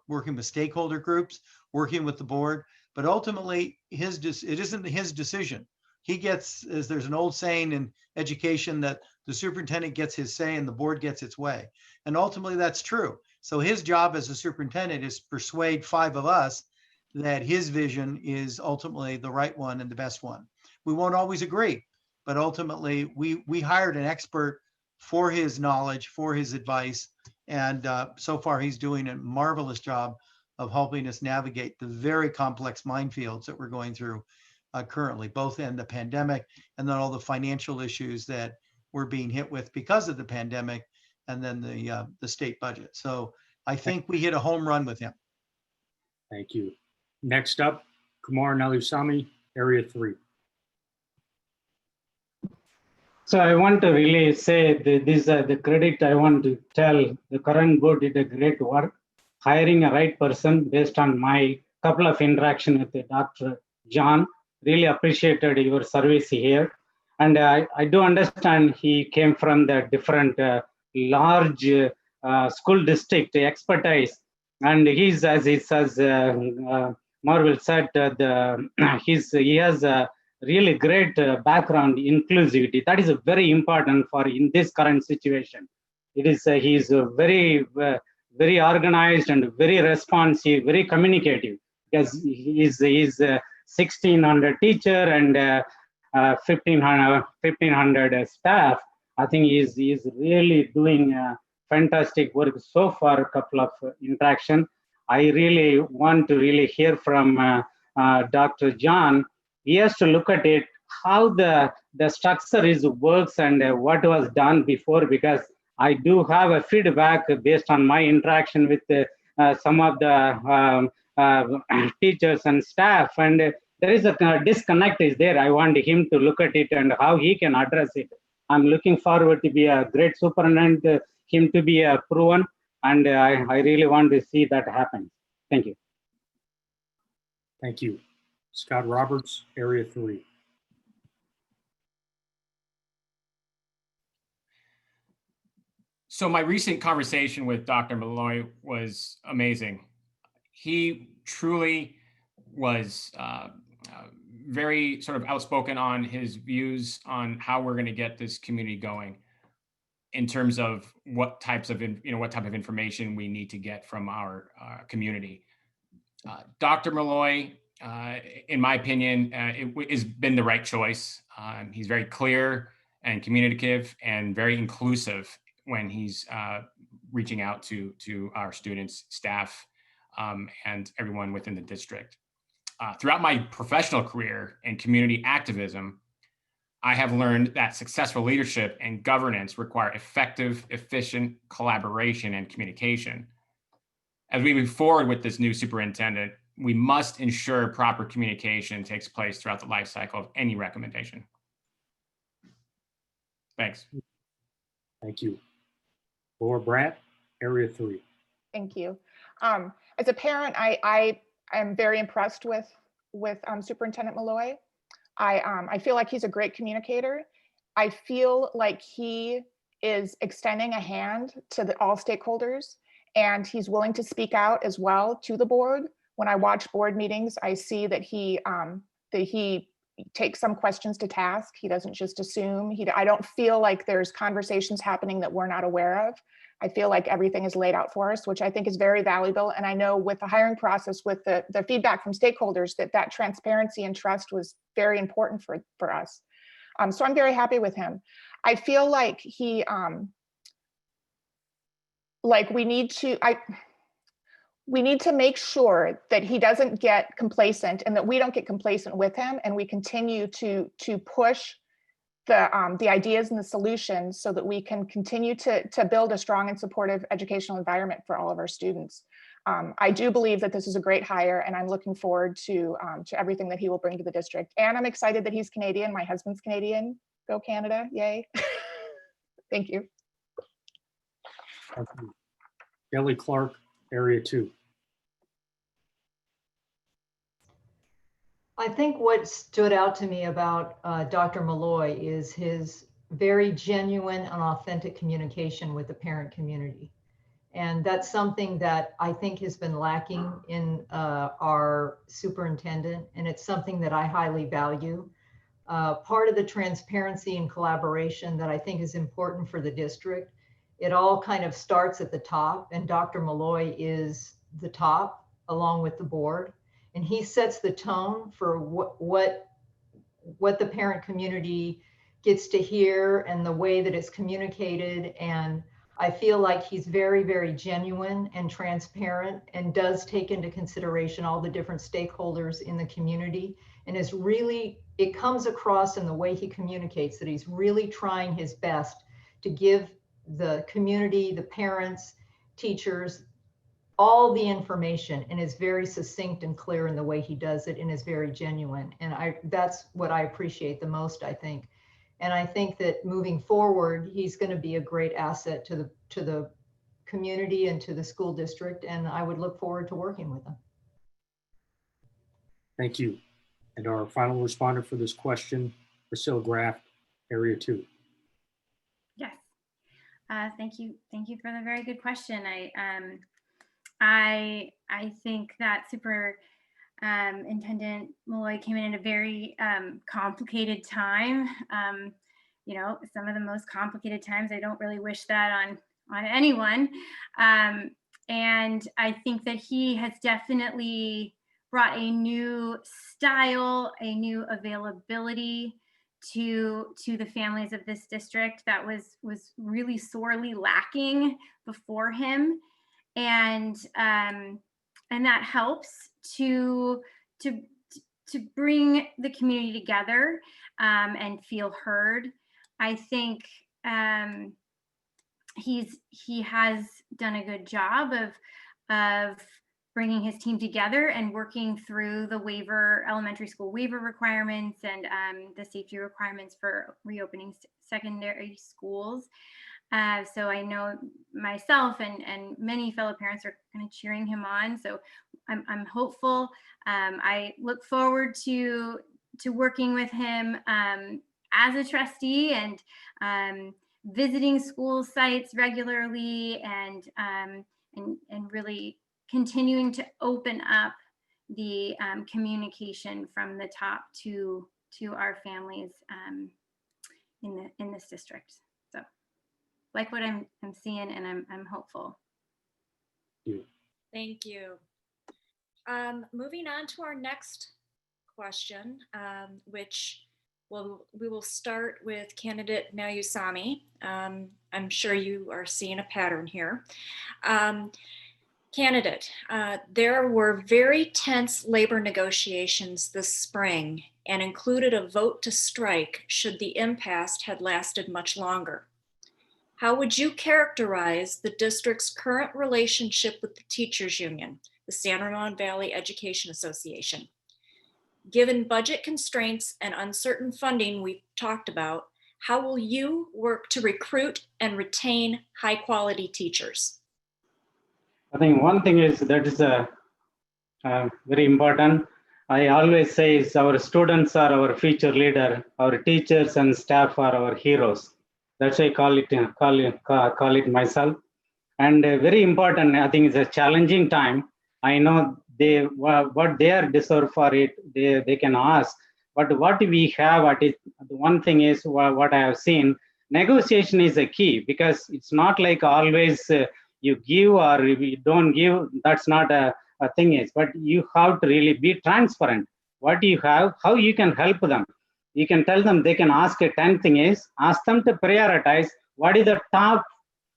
G: working with stakeholder groups, working with the board, but ultimately it isn't his decision. He gets, as there's an old saying in education, that the superintendent gets his say and the board gets its way. And ultimately that's true. So his job as a superintendent is to persuade 5 of us that his vision is ultimately the right one and the best one. We won't always agree, but ultimately we hired an expert for his knowledge, for his advice. And so far he's doing a marvelous job of helping us navigate the very complex minefields that we're going through currently, both in the pandemic and then all the financial issues that we're being hit with because of the pandemic, and then the state budget. So I think we hit a home run with him.
J: Thank you. Next up, Kumar Nallusamy, Area 3.
H: So I want to really say that this the credit I want to tell the current board did a great work hiring a right person based on my couple of interaction with Dr. John. Really appreciated your service here. And I do understand he came from the different large school district expertise. And he's, as Marvel said, he has a really great background inclusivity. That is very important for in this current situation. It is he's very organized and very responsive, very communicative, because he's 1,600 teacher and 1,500 staff. I think he's really doing fantastic work so far. A couple of interaction. I really want to really hear from Dr. John. He has to look at it, how the structure is works and what was done before, because I do have a feedback based on my interaction with some of the teachers and staff, and there is a disconnect is there. I want him to look at it and how he can address it. I'm looking forward to be a great superintendent, him to be proven, and I really want to see that happen. Thank you.
J: Thank you. Scott Roberts, Area 3.
I: So my recent conversation with Dr. Malloy was amazing. He truly was very sort of outspoken on his views on how we're going to get this community going in terms of what types of, what type of information we need to get from our community. Dr. Malloy, in my opinion, it has been the right choice. He's very clear and communicative and very inclusive when he's reaching out to our students, staff, and everyone within the district. Throughout my professional career in community activism, I have learned that successful leadership and governance require effective, efficient collaboration and communication. As we move forward with this new superintendent, we must ensure proper communication takes place throughout the life cycle of any recommendation. Thanks.
J: Thank you. Laura Bratt, Area 3.
C: Thank you. As a parent, I am very impressed with Superintendent Malloy. I feel like he's a great communicator. I feel like he is extending a hand to all stakeholders, and he's willing to speak out as well to the board. When I watch board meetings, I see that he takes some questions to task. He doesn't just assume. I don't feel like there's conversations happening that we're not aware of. I feel like everything is laid out for us, which I think is very valuable. And I know with the hiring process, with the feedback from stakeholders, that transparency and trust was very important for us. So I'm very happy with him. I feel like we need to make sure that he doesn't get complacent and that we don't get complacent with him, and we continue to push the ideas and the solutions so that we can continue to build a strong and supportive educational environment for all of our students. I do believe that this is a great hire, and I'm looking forward to everything that he will bring to the district. And I'm excited that he's Canadian. My husband's Canadian. Go Canada, yay. Thank you.
J: Thank you. Kelly Clark, Area 2.
D: I think what stood out to me about Dr. Malloy is his very genuine and authentic communication with the parent community. And that's something that I think has been lacking in our superintendent, and it's something that I highly value. Part of the transparency and collaboration that I think is important for the district, it all kind of starts at the top, and Dr. Malloy is the top along with the board. And he sets the tone for what the parent community gets to hear and the way that it's communicated. And I feel like he's very, very genuine and transparent and does take into consideration all the different stakeholders in the community, and is really, it comes across in the way he communicates that he's really trying his best to give the community, the parents, teachers, all the information, and is very succinct and clear in the way he does it, and is very genuine. And that's what I appreciate the most, I think. And I think that moving forward, he's going to be a great asset to the community and to the school district. And I would look forward to working with him.
J: Thank you. And our final respondent for this question, Priscilla Graft, Area 2.
E: Yes. Thank you. Thank you for the very good question. I think that Superintendent Malloy came in at a very complicated time. Some of the most complicated times. I don't really wish that on anyone. And I think that he has definitely brought a new style, a new availability to the families of this district that was really sorely lacking before him. And that helps to bring the community together and feel heard. I think he has done a good job of bringing his team together and working through the elementary school waiver requirements and the safety requirements for reopening secondary schools. So I know myself and many fellow parents are kind of cheering him on. So I'm hopeful. I look forward to working with him as a trustee and visiting school sites regularly and really continuing to open up the communication from the top to our families in this district. So like what I'm seeing, and I'm hopeful.
B: Thank you. Moving on to our next question, which we will start with candidate Nallusamy. I'm sure you are seeing a pattern here. Candidate, there were very tense labor negotiations this spring and included a vote to strike should the impasse had lasted much longer. How would you characterize the district's current relationship with the teachers union, the San Ramon Valley Education Association? Given budget constraints and uncertain funding we've talked about, how will you work to recruit and retain high-quality teachers?
H: I think one thing is that is very important. I always say is our students are our future leader, our teachers and staff are our heroes. That's why I call it myself. And very important, I think it's a challenging time. I know what they are deserve for it, they can ask. But what we have at it, one thing is what I have seen, negotiation is a key, because it's not like always you give or you don't give, that's not a thing is, but you have to really be transparent. What you have, how you can help them. You can tell them, they can ask a 10 thing is, ask them to prioritize what is the top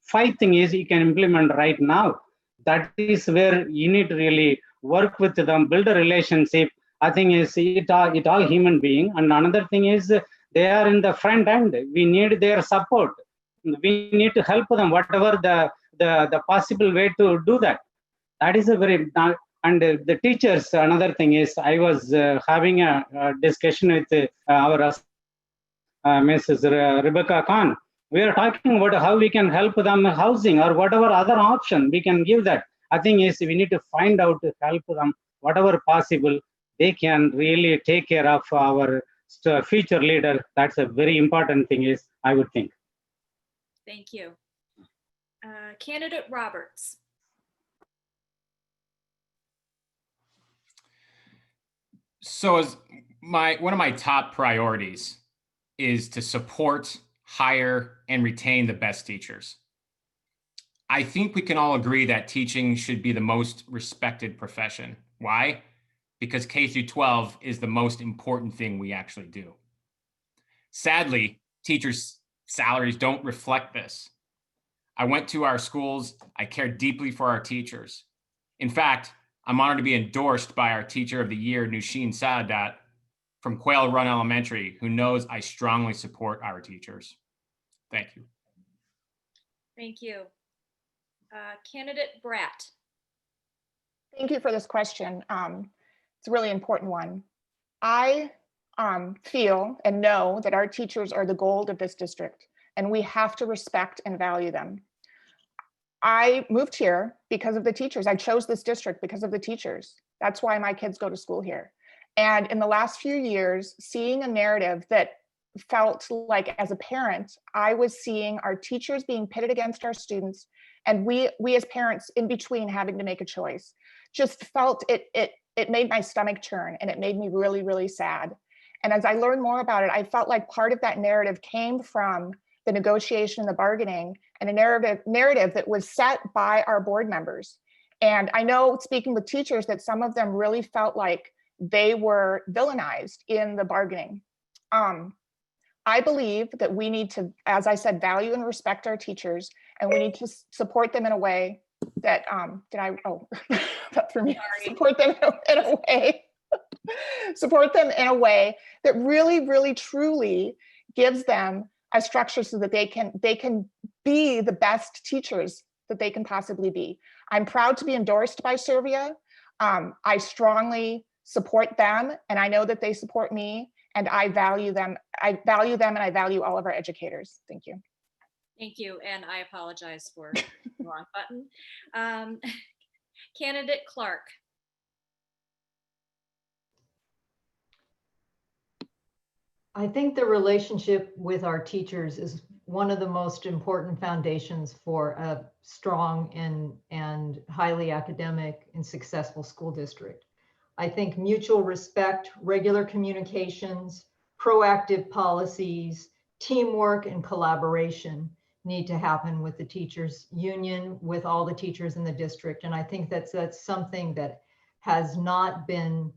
H: 5 thing is you can implement right now. That is where you need to really work with them, build a relationship. I think is it all human being. And another thing is they are in the front end. We need their support. We need to help them, whatever the possible way to do that. That is a very, and the teachers, another thing is, I was having a discussion with our Mrs. Rebecca Khan. We are talking about how we can help them housing or whatever other option we can give that. I think is we need to find out to help them, whatever possible, they can really take care of our future leader. That's a very important thing is, I would think.
B: Thank you. Candidate Roberts.
I: So as one of my top priorities is to support, hire, and retain the best teachers. I think we can all agree that teaching should be the most respected profession. Why? Because K through 12 is the most important thing we actually do. Sadly, teachers' salaries don't reflect this. I went to our schools. I care deeply for our teachers. In fact, I'm honored to be endorsed by our Teacher of the Year, Nushin Saadat, from Quail Run Elementary, who knows I strongly support our teachers. Thank you.
B: Thank you. Candidate Bratt.
C: Thank you for this question. It's a really important one. I feel and know that our teachers are the gold of this district, and we have to respect and value them. I moved here because of the teachers. I chose this district because of the teachers. That's why my kids go to school here. And in the last few years, seeing a narrative that felt like, as a parent, I was seeing our teachers being pitted against our students, and we as parents in between having to make a choice, just felt it made my stomach churn, and it made me really, really sad. And as I learned more about it, I felt like part of that narrative came from the negotiation and the bargaining, and a narrative that was set by our board members. And I know, speaking with teachers, that some of them really felt like they were villainized in the bargaining. I believe that we need to, as I said, value and respect our teachers, and we need to support them in a way that, that for me, support them in a way, support them in a way that really, really, truly gives them a structure so that they can be the best teachers that they can possibly be. I'm proud to be endorsed by SRVUSD. I strongly support them, and I know that they support me, and I value them. I value them, and I value all of our educators. Thank you.
B: Thank you, and I apologize for the wrong button. Candidate Clark.
D: I think the relationship with our teachers is one of the most important foundations for a strong and highly academic and successful school district. I think mutual respect, regular communications, proactive policies, teamwork, and collaboration need to happen with the teachers union, with all the teachers in the district. And I think that's something that has not been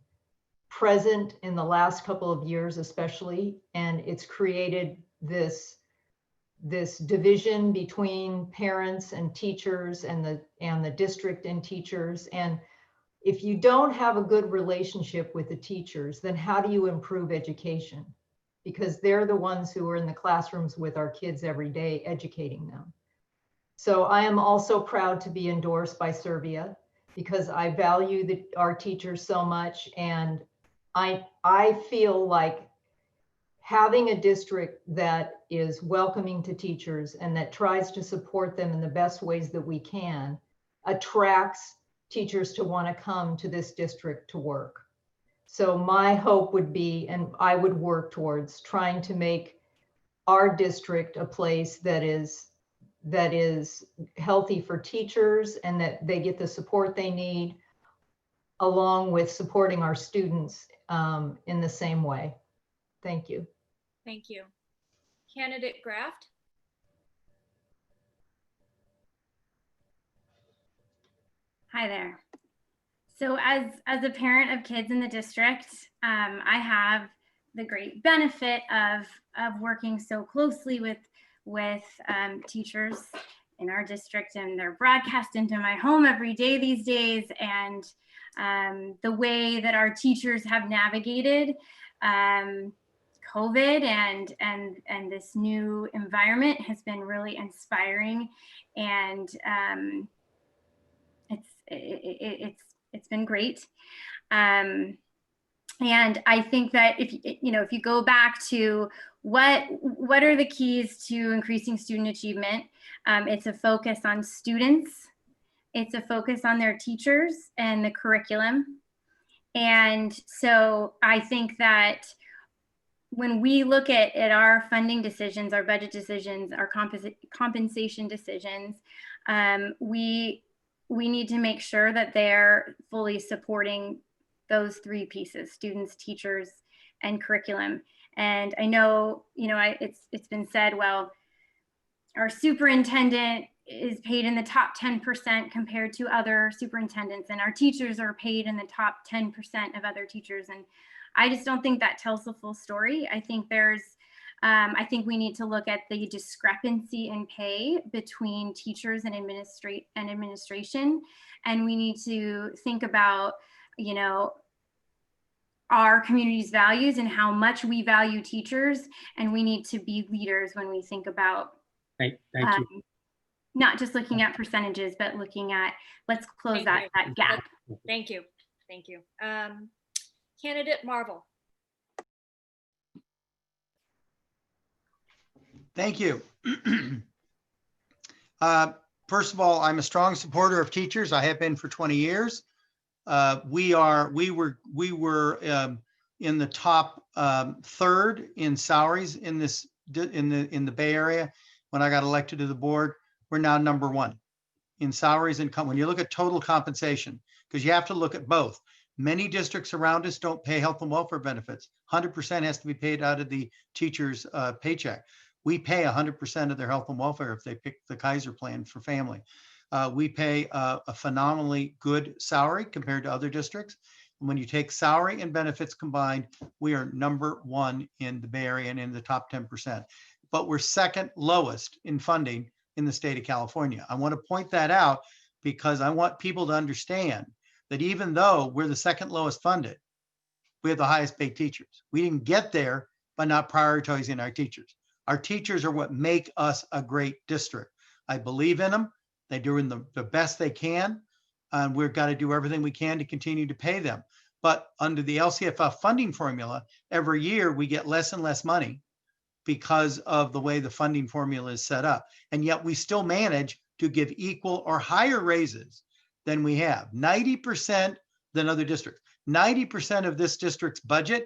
D: present in the last couple of years, especially, and it's created this division between parents and teachers and the district and teachers. And if you don't have a good relationship with the teachers, then how do you improve education? Because they're the ones who are in the classrooms with our kids every day, educating them. So I am also proud to be endorsed by SRVUSD because I value our teachers so much, and I feel like having a district that is welcoming to teachers and that tries to support them in the best ways that we can attracts teachers to want to come to this district to work. So my hope would be, and I would work towards trying to make our district a place that is healthy for teachers and that they get the support they need, along with supporting our students in the same way. Thank you.
B: Thank you. Candidate Graft.
E: Hi there. So as a parent of kids in the district, I have the great benefit of working so closely with teachers in our district, and they're broadcast into my home every day these days. And the way that our teachers have navigated COVID and this new environment has been really inspiring, and it's been great. And I think that if you go back to what are the keys to increasing student achievement, it's a focus on students, it's a focus on their teachers and the curriculum. And so I think that when we look at our funding decisions, our budget decisions, our compensation decisions, we need to make sure that they're fully supporting those three pieces: students, teachers, and curriculum. And I know, it's been said, well, our superintendent is paid in the top 10% compared to other superintendents, and our teachers are paid in the top 10% of other teachers. And I just don't think that tells the full story. I think I think we need to look at the discrepancy in pay between teachers and administration. And we need to think about, our community's values and how much we value teachers. And we need to be leaders when we think about,
J: Thank you.
E: Not just looking at percentages, but looking at, let's close that gap.
B: Thank you. Thank you. Candidate Marvel.
G: Thank you. First of all, I'm a strong supporter of teachers. I have been for 20 years. We were in the top third in salaries in the Bay Area when I got elected to the board. We're now number one in salaries and when you look at total compensation, because you have to look at both. Many districts around us don't pay health and welfare benefits. 100% has to be paid out of the teacher's paycheck. We pay 100% of their health and welfare if they pick the Kaiser plan for family. We pay a phenomenally good salary compared to other districts. And when you take salary and benefits combined, we are number one in the Bay Area and in the top 10%. But we're second lowest in funding in the state of California. I want to point that out because I want people to understand that even though we're the second lowest funded, we have the highest paid teachers. We didn't get there by not prioritizing our teachers. Our teachers are what make us a great district. I believe in them. They're doing the best they can. And we've got to do everything we can to continue to pay them. But under the LCFF funding formula, every year we get less and less money because of the way the funding formula is set up. And yet we still manage to give equal or higher raises than we have. 90% than other districts. 90% of this district's budget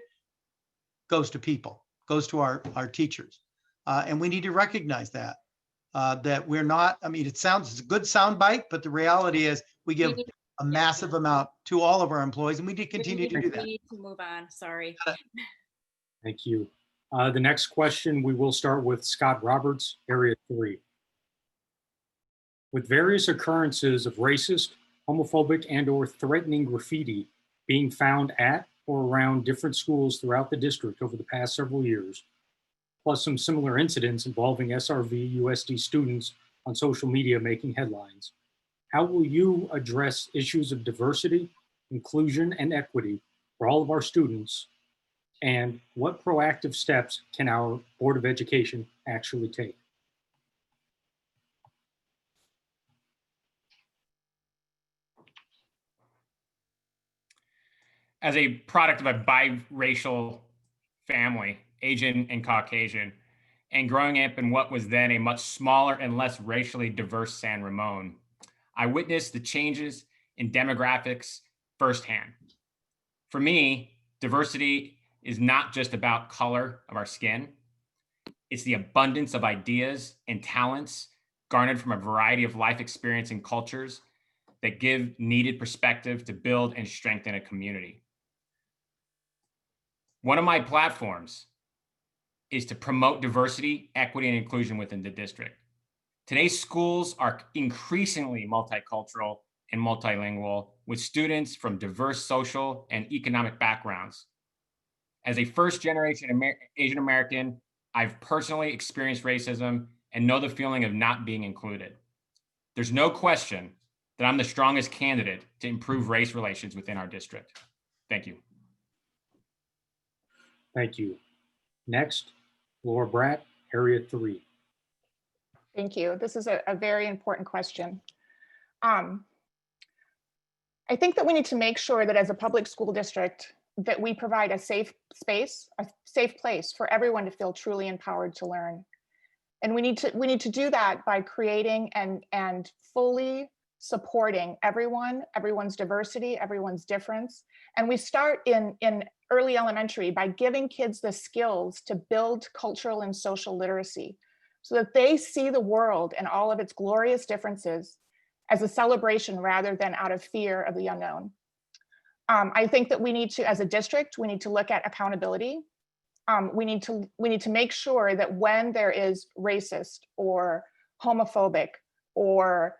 G: goes to people, goes to our teachers. And we need to recognize that, that we're not, I mean, it's a good soundbite, but the reality is we give a massive amount to all of our employees, and we need to continue to do that.
B: We need to move on, sorry.
J: Thank you. The next question, we will start with Scott Roberts, Area 3. With various occurrences of racist, homophobic, and/or threatening graffiti being found at or around different schools throughout the district over the past several years, plus some similar incidents involving SRVUSD students on social media making headlines, how will you address issues of diversity, inclusion, and equity for all of our students? And what proactive steps can our Board of Education actually take?
I: As a product of a biracial family, Asian and Caucasian, and growing up in what was then a much smaller and less racially diverse San Ramon, I witnessed the changes in demographics firsthand. For me, diversity is not just about color of our skin. It's the abundance of ideas and talents garnered from a variety of life experience and cultures that give needed perspective to build and strengthen a community. One of my platforms is to promote diversity, equity, and inclusion within the district. Today's schools are increasingly multicultural and multilingual, with students from diverse social and economic backgrounds. As a first-generation Asian American, I've personally experienced racism and know the feeling of not being included. There's no question that I'm the strongest candidate to improve race relations within our district. Thank you.
J: Thank you. Next, Laura Bratt, Area 3.
C: Thank you. This is a very important question. I think that we need to make sure that as a public school district that we provide a safe space, a safe place for everyone to feel truly empowered to learn. And we need to do that by creating and fully supporting everyone's diversity, everyone's difference. And we start in early elementary by giving kids the skills to build cultural and social literacy so that they see the world and all of its glorious differences as a celebration rather than out of fear of the unknown. I think that we need to, as a district, we need to look at accountability. We need to make sure that when there is racist or homophobic or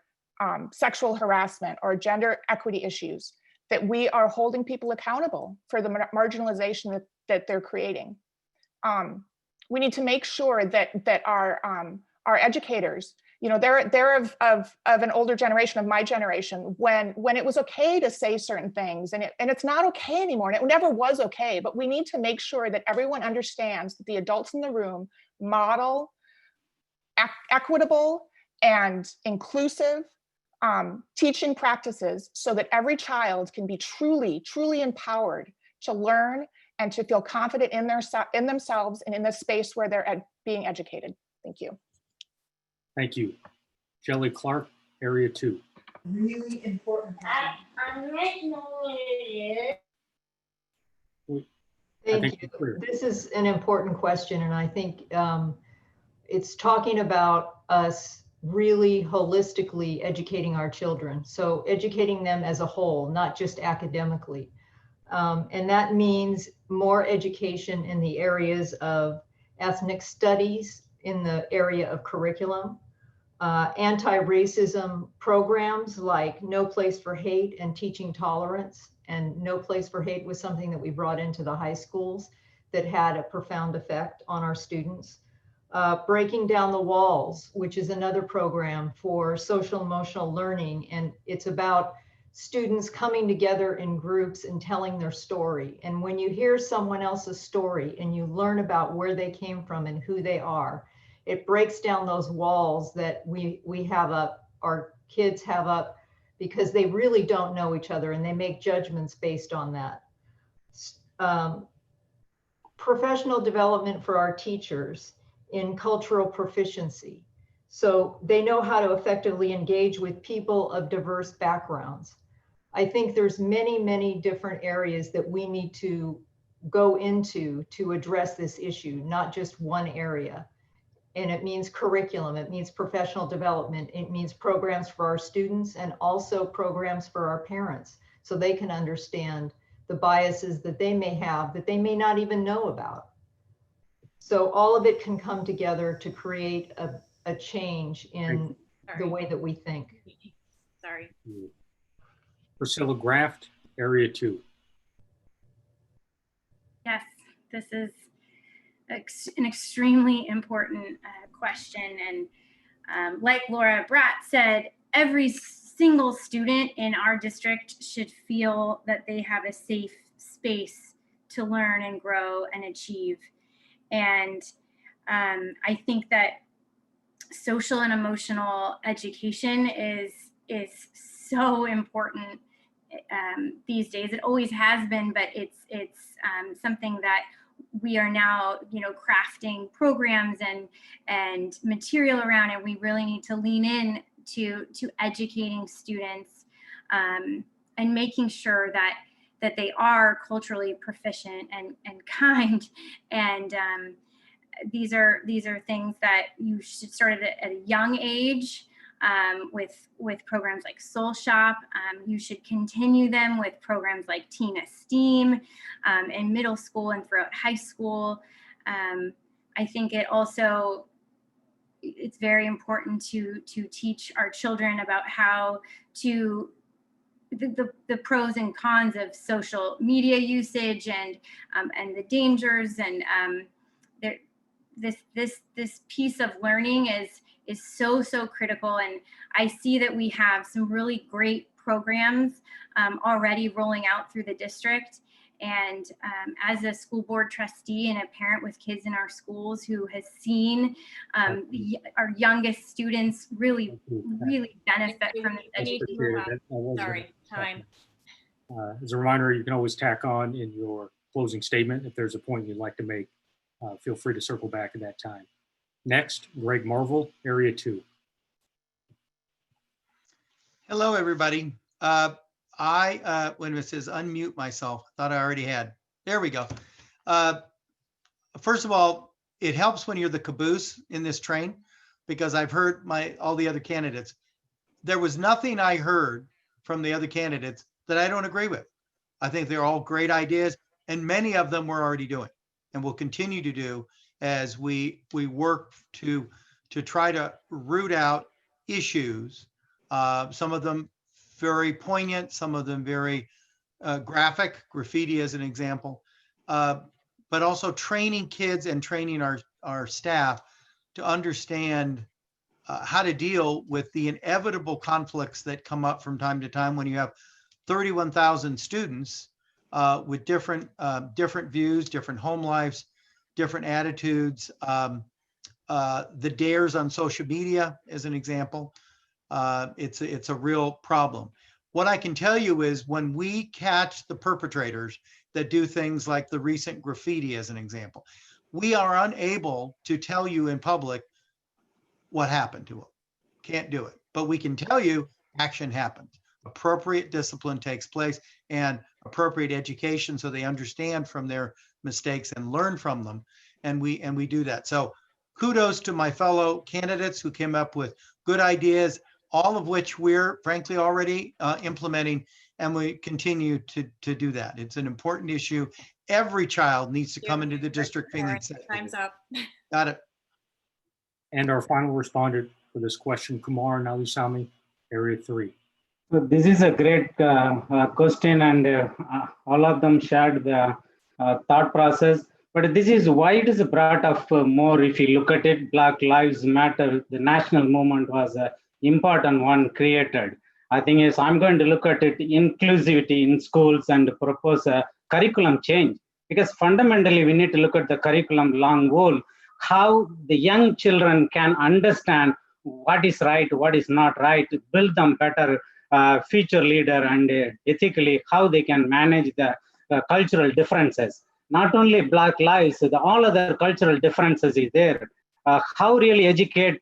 C: sexual harassment or gender equity issues, that we are holding people accountable for the marginalization that they're creating. We need to make sure that our educators, you know, they're of an older generation, of my generation, when it was okay to say certain things, and it's not okay anymore, and it never was okay. But we need to make sure that everyone understands that the adults in the room model equitable and inclusive teaching practices so that every child can be truly empowered to learn and to feel confident in themselves and in the space where they're being educated. Thank you.
J: Thank you. Shelley Clark, Area 2.
A: Really important.
D: Thank you. This is an important question, and I think it's talking about us really holistically educating our children. So educating them as a whole, not just academically. And that means more education in the areas of ethnic studies, in the area of curriculum, anti-racism programs like No Place for Hate and Teaching Tolerance. And No Place for Hate was something that we brought into the high schools that had a profound effect on our students. Breaking Down the Walls, which is another program for social emotional learning. And it's about students coming together in groups and telling their story. And when you hear someone else's story and you learn about where they came from and who they are, it breaks down those walls that we have a our kids have up because they really don't know each other and they make judgments based on that. Professional development for our teachers in cultural proficiency. So they know how to effectively engage with people of diverse backgrounds. I think there's many, many different areas that we need to go into to address this issue, not just one area. And it means curriculum, it means professional development, it means programs for our students and also programs for our parents so they can understand the biases that they may have that they may not even know about. So all of it can come together to create a change in the way that we think.
B: Sorry.
J: Priscilla Graft, Area 2.
E: Yes, this is an extremely important question. And like Laura Bratt said, every single student in our district should feel that they have a safe space to learn and grow and achieve. And I think that social and emotional education is so important these days. It always has been, but it's something that we are now, crafting programs and material around, and we really need to lean in to educating students and making sure that they are culturally proficient and kind. And these are things that you should start at a young age with programs like Soul Shop. You should continue them with programs like Teen Esteem in middle school and throughout high school. I think it's very important to teach our children about how to the pros and cons of social media usage and the dangers, and this piece of learning is so critical. And I see that we have some really great programs already rolling out through the district. And as a school board trustee and a parent with kids in our schools who has seen our youngest students really benefit from this education.
B: Sorry, time.
J: As a reminder, you can always tack on in your closing statement if there's a point you'd like to make. Feel free to circle back at that time. Next, Greg Marvel, Area 2.
G: Hello, everybody. When it says unmute myself, I thought I already had. There we go. First of all, it helps when you're the caboose in this train, because I've heard all the other candidates. There was nothing I heard from the other candidates that I don't agree with. I think they're all great ideas, and many of them we're already doing and will continue to do as we work to try to root out issues. Some of them very poignant, some of them very graphic, graffiti as an example, but also training kids and training our staff to understand how to deal with the inevitable conflicts that come up from time to time when you have 31,000 students with different views, different home lives, different attitudes. The dares on social media, as an example, it's a real problem. What I can tell you is when we catch the perpetrators that do things like the recent graffiti, as an example, we are unable to tell you in public what happened to them. Can't do it. But we can tell you action happens. Appropriate discipline takes place and appropriate education so they understand from their mistakes and learn from them. And we do that. So kudos to my fellow candidates who came up with good ideas, all of which we're frankly already implementing, and we continue to do that. It's an important issue. Every child needs to come into the district feeling safe.
B: Time's up.
G: Got it.
J: And our final respondent for this question, Kumar, Nallusamy, Area 3.
H: So this is a great question, and all of them shared the thought process. But this is why it is brought up more. If you look at it, Black Lives Matter, the national movement was an important one created. I think is I'm going to look at it, inclusivity in schools, and propose a curriculum change, because fundamentally we need to look at the curriculum long goal, how the young children can understand what is right, what is not right, build them better future leader, and ethically how they can manage the cultural differences. Not only Black lives, all other cultural differences is there. How really educate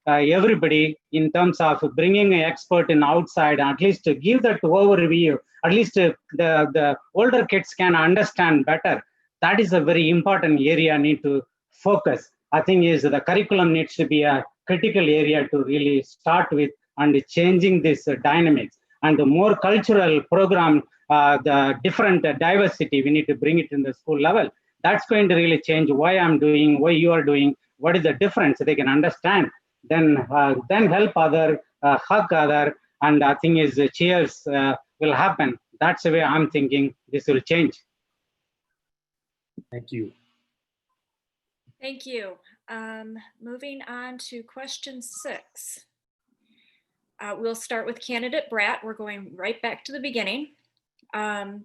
H: everybody in terms of bringing an expert in outside, at least to give that overview, at least the older kids can understand better. That is a very important area need to focus. I think is the curriculum needs to be a critical area to really start with and changing this dynamics. And the more cultural program, the different diversity, we need to bring it in the school level. That's going to really change why I'm doing, why you are doing, what is the difference, they can understand. Then help other, hug other, and I think is cheers will happen. That's the way I'm thinking this will change.
J: Thank you.
B: Thank you. Moving on to question 6. We'll start with candidate Bratt. We're going right back to the beginning. As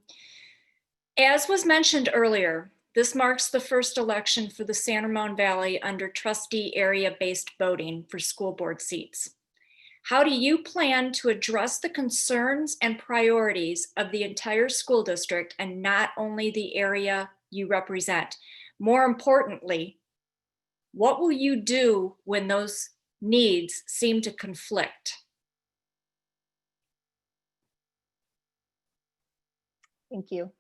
B: was mentioned earlier, this marks the first election for the San Ramon Valley under trustee area-based voting for school board seats. How do you plan to address the concerns and priorities of the entire school district and not only the area you represent? More importantly, what will you do when those needs seem to conflict?
C: Thank you.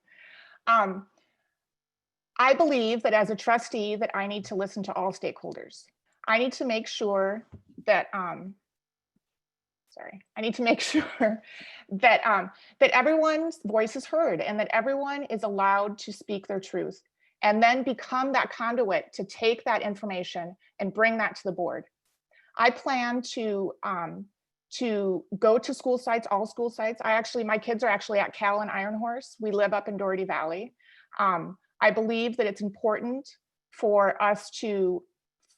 C: I believe that as a trustee that I need to listen to all stakeholders. I need to make sure that that everyone's voice is heard and that everyone is allowed to speak their truth, and then become that conduit to take that information and bring that to the board. I plan to go to school sites, all school sites. My kids are actually at Cal and Iron Horse. We live up in Doherty Valley. I believe that it's important for us to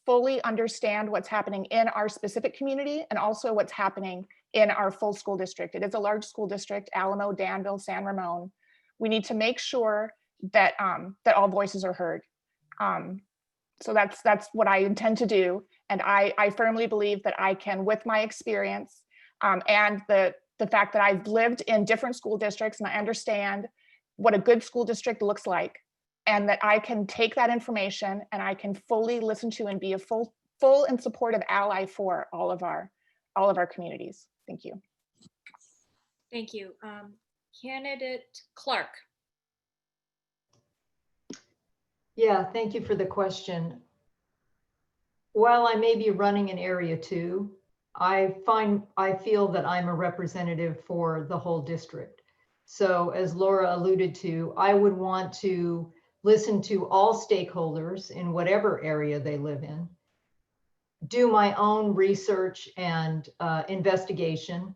C: fully understand what's happening in our specific community and also what's happening in our full school district. It is a large school district: Alamo, Danville, San Ramon. We need to make sure that that all voices are heard. So that's what I intend to do. And I firmly believe that I can, with my experience and the fact that I've lived in different school districts and I understand what a good school district looks like, and that I can take that information and I can fully listen to and be a full and supportive ally for all of our communities. Thank you.
B: Thank you. Candidate Clark.
D: Yeah, thank you for the question. While I may be running in Area 2, I feel that I'm a representative for the whole district. So as Laura alluded to, I would want to listen to all stakeholders in whatever area they live in, do my own research and investigation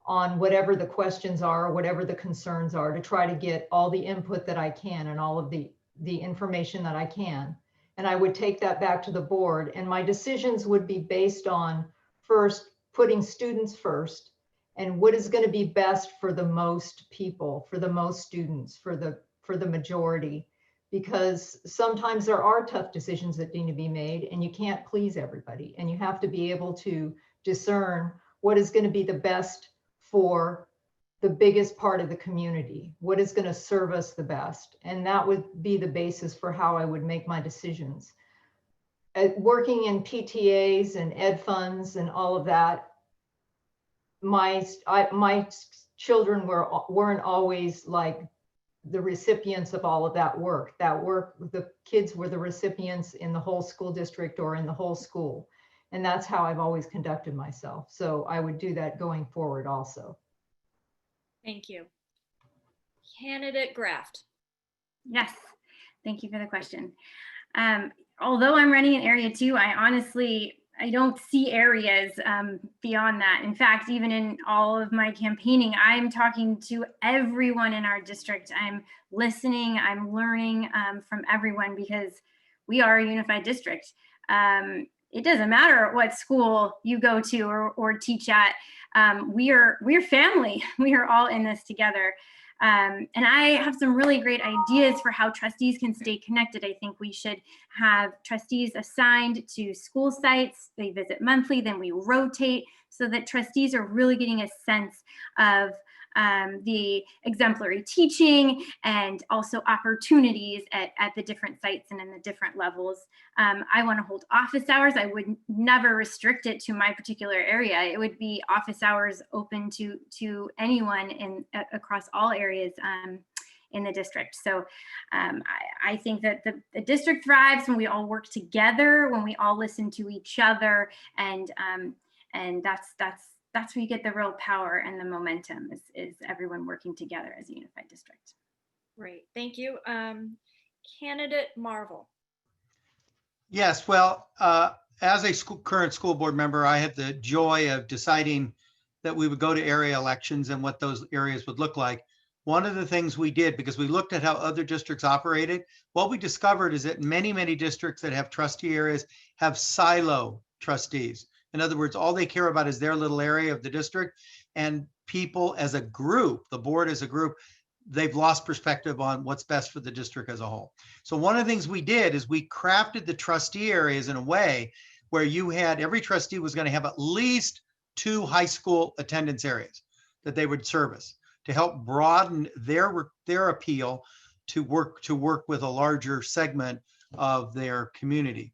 D: on whatever the questions are, whatever the concerns are, to try to get all the input that I can and all of the information that I can. And I would take that back to the board, and my decisions would be based on first putting students first and what is going to be best for the most people, for the most students, for the majority, because sometimes there are tough decisions that need to be made and you can't please everybody, and you have to be able to discern what is going to be the best for the biggest part of the community, what is going to serve us the best. And that would be the basis for how I would make my decisions. Working in PTAs and ed funds and all of that, my children weren't always like the recipients of all of that work. The kids were the recipients in the whole school district or in the whole school. And that's how I've always conducted myself. So I would do that going forward also.
B: Thank you. Candidate Graft.
E: Yes, thank you for the question. Although I'm running in Area 2, I don't see areas beyond that. In fact, even in all of my campaigning, I'm talking to everyone in our district. I'm listening, I'm learning from everyone, because we are a unified district. It doesn't matter what school you go to or teach at. We're family. We are all in this together. And I have some really great ideas for how trustees can stay connected. I think we should have trustees assigned to school sites. They visit monthly, then we rotate so that trustees are really getting a sense of the exemplary teaching and also opportunities at the different sites and in the different levels. I want to hold office hours. I would never restrict it to my particular area. It would be office hours open to anyone across all areas in the district. So I think that the district thrives when we all work together, when we all listen to each other, and that's where you get the real power and the momentum is everyone working together as a unified district.
B: Great, thank you. Candidate Marvel.
G: Yes, well, as a current school board member, I had the joy of deciding that we would go to area elections and what those areas would look like. One of the things we did, because we looked at how other districts operated, what we discovered is that many, many districts that have trustee areas have silo trustees. In other words, all they care about is their little area of the district, and people as a group, the board as a group, they've lost perspective on what's best for the district as a whole. So one of the things we did is we crafted the trustee areas in a way where you had, every trustee was going to have at least 2 high school attendance areas that they would service to help broaden their appeal to work with a larger segment of their community.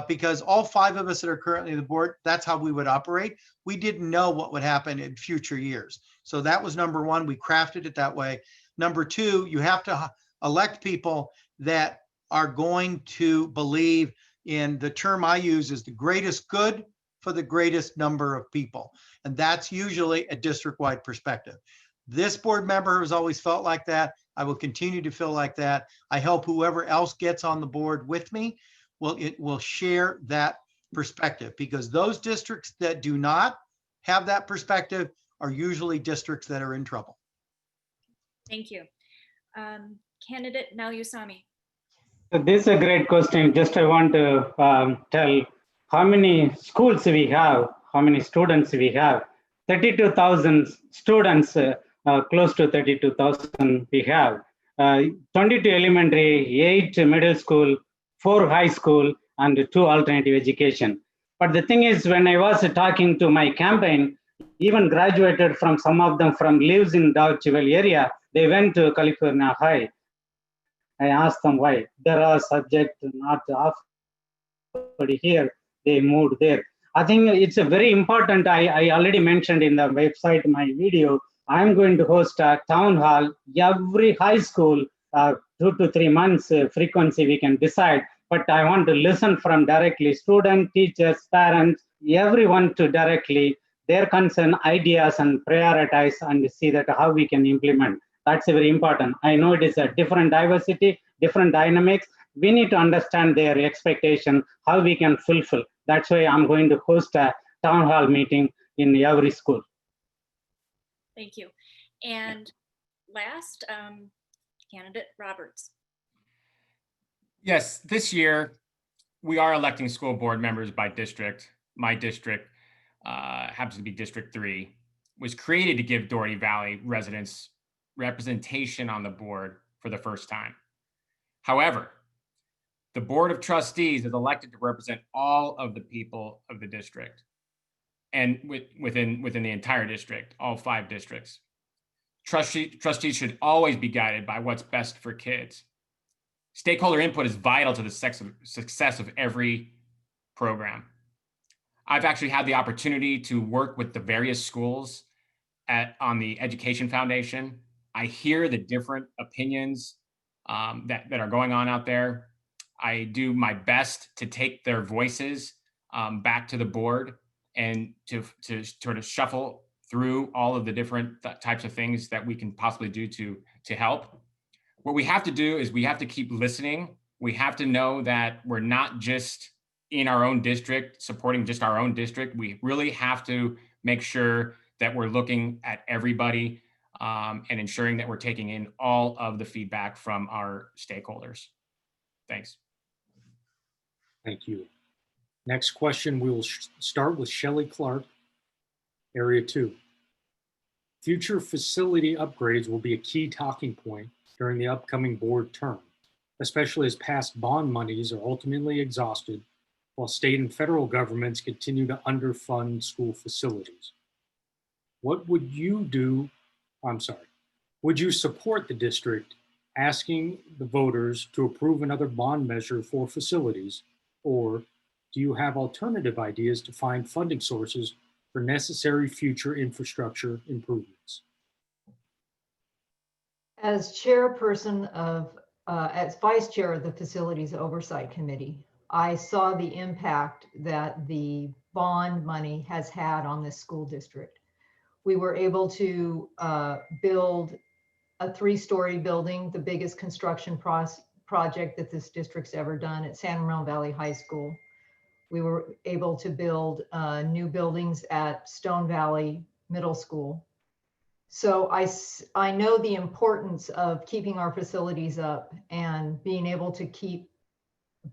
G: Because all 5 of us that are currently on the board, that's how we would operate. We didn't know what would happen in future years. So that was number 1. We crafted it that way. Number 2, you have to elect people that are going to believe in the term I use is the greatest good for the greatest number of people. And that's usually a district-wide perspective. This board member has always felt like that. I will continue to feel like that. I hope whoever else gets on the board with me will share that perspective, because those districts that do not have that perspective are usually districts that are in trouble.
B: Thank you. Candidate Nallusamy.
H: So this is a great question. Just I want to tell how many schools we have, how many students we have. 32,000 students, close to 32,000 we have. 22 elementary, 8 middle school, 4 high school, and 2 alternative education. But the thing is, when I was talking to my campaign, even graduated from some of them from lives in Dodgeville area, they went to California High. I asked them why. There are subjects not offered here, they moved there. I think it's a very important, I already mentioned in the website, my video, I'm going to host a town hall, every high school, 2 to 3 months frequency we can decide, but I want to listen from directly students, teachers, parents, everyone to directly their concern, ideas, and prioritize and see that how we can implement. That's very important. I know it is a different diversity, different dynamics. We need to understand their expectation, how we can fulfill. That's why I'm going to host a town hall meeting in every school.
B: Thank you. And last, candidate Roberts.
I: Yes, this year we are electing school board members by district. My district happens to be District 3, was created to give Doherty Valley residents representation on the board for the first time. However, the Board of Trustees is elected to represent all of the people of the district and within the entire district, all 5 districts. Trustees should always be guided by what's best for kids. Stakeholder input is vital to the success of every program. I've actually had the opportunity to work with the various schools on the Education Foundation. I hear the different opinions that are going on out there. I do my best to take their voices back to the board and to sort of shuffle through all of the different types of things that we can possibly do to help. What we have to do is we have to keep listening. We have to know that we're not just in our own district, supporting just our own district. We really have to make sure that we're looking at everybody and ensuring that we're taking in all of the feedback from our stakeholders. Thanks.
J: Thank you. Next question, we will start with Shelley Clark, Area 2. Future facility upgrades will be a key talking point during the upcoming board term, especially as past bond monies are ultimately exhausted while state and federal governments continue to underfund school facilities. What would you do? Would you support the district asking the voters to approve another bond measure for facilities, or do you have alternative ideas to find funding sources for necessary future infrastructure improvements?
D: As chairperson of, as vice chair of the Facilities Oversight Committee, I saw the impact that the bond money has had on this school district. We were able to build a 3-story building, the biggest construction project that this district's ever done at San Ramon Valley High School. We were able to build new buildings at Stone Valley Middle School. So I know the importance of keeping our facilities up and being able to keep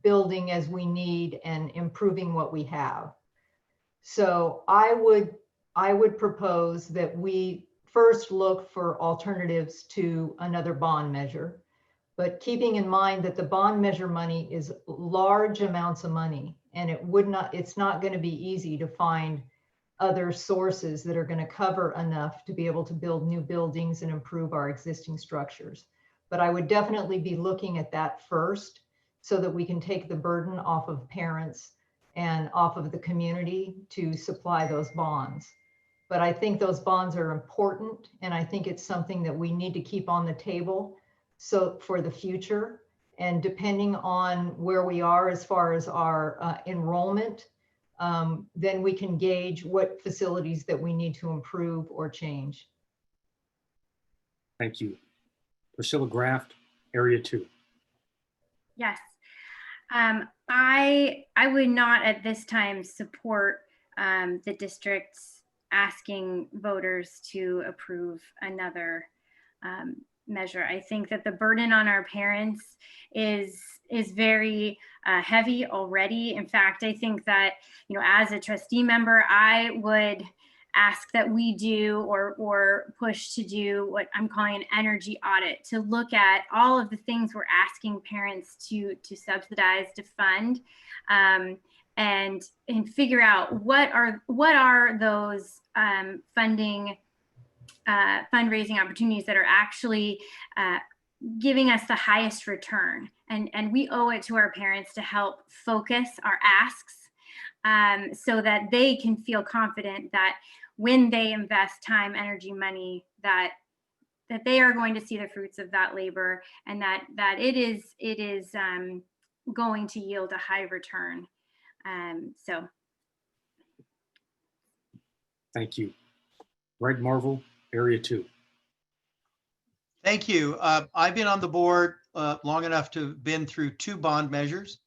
D: building as we need and improving what we have. So I would propose that we first look for alternatives to another bond measure, but keeping in mind that the bond measure money is large amounts of money, and it's not going to be easy to find other sources that are going to cover enough to be able to build new buildings and improve our existing structures. But I would definitely be looking at that first so that we can take the burden off of parents and off of the community to supply those bonds. But I think those bonds are important, and I think it's something that we need to keep on the table so for the future. And depending on where we are as far as our enrollment, then we can gauge what facilities that we need to improve or change.
J: Thank you. Priscilla Graft, Area 2.
E: Yes. I would not at this time support the district's asking voters to approve another measure. I think that the burden on our parents is very heavy already. In fact, I think that, you know, as a trustee member, I would ask that we do or push to do what I'm calling an energy audit, to look at all of the things we're asking parents to subsidize, to fund, and figure out what are those fundraising opportunities that are actually giving us the highest return. And we owe it to our parents to help focus our asks so that they can feel confident that when they invest time, energy, money, that they are going to see the fruits of that labor, and that it is going to yield a high return. So.
J: Thank you. Greg Marvel, Area 2.
G: Thank you. I've been on the board long enough to have been through 2 bond measures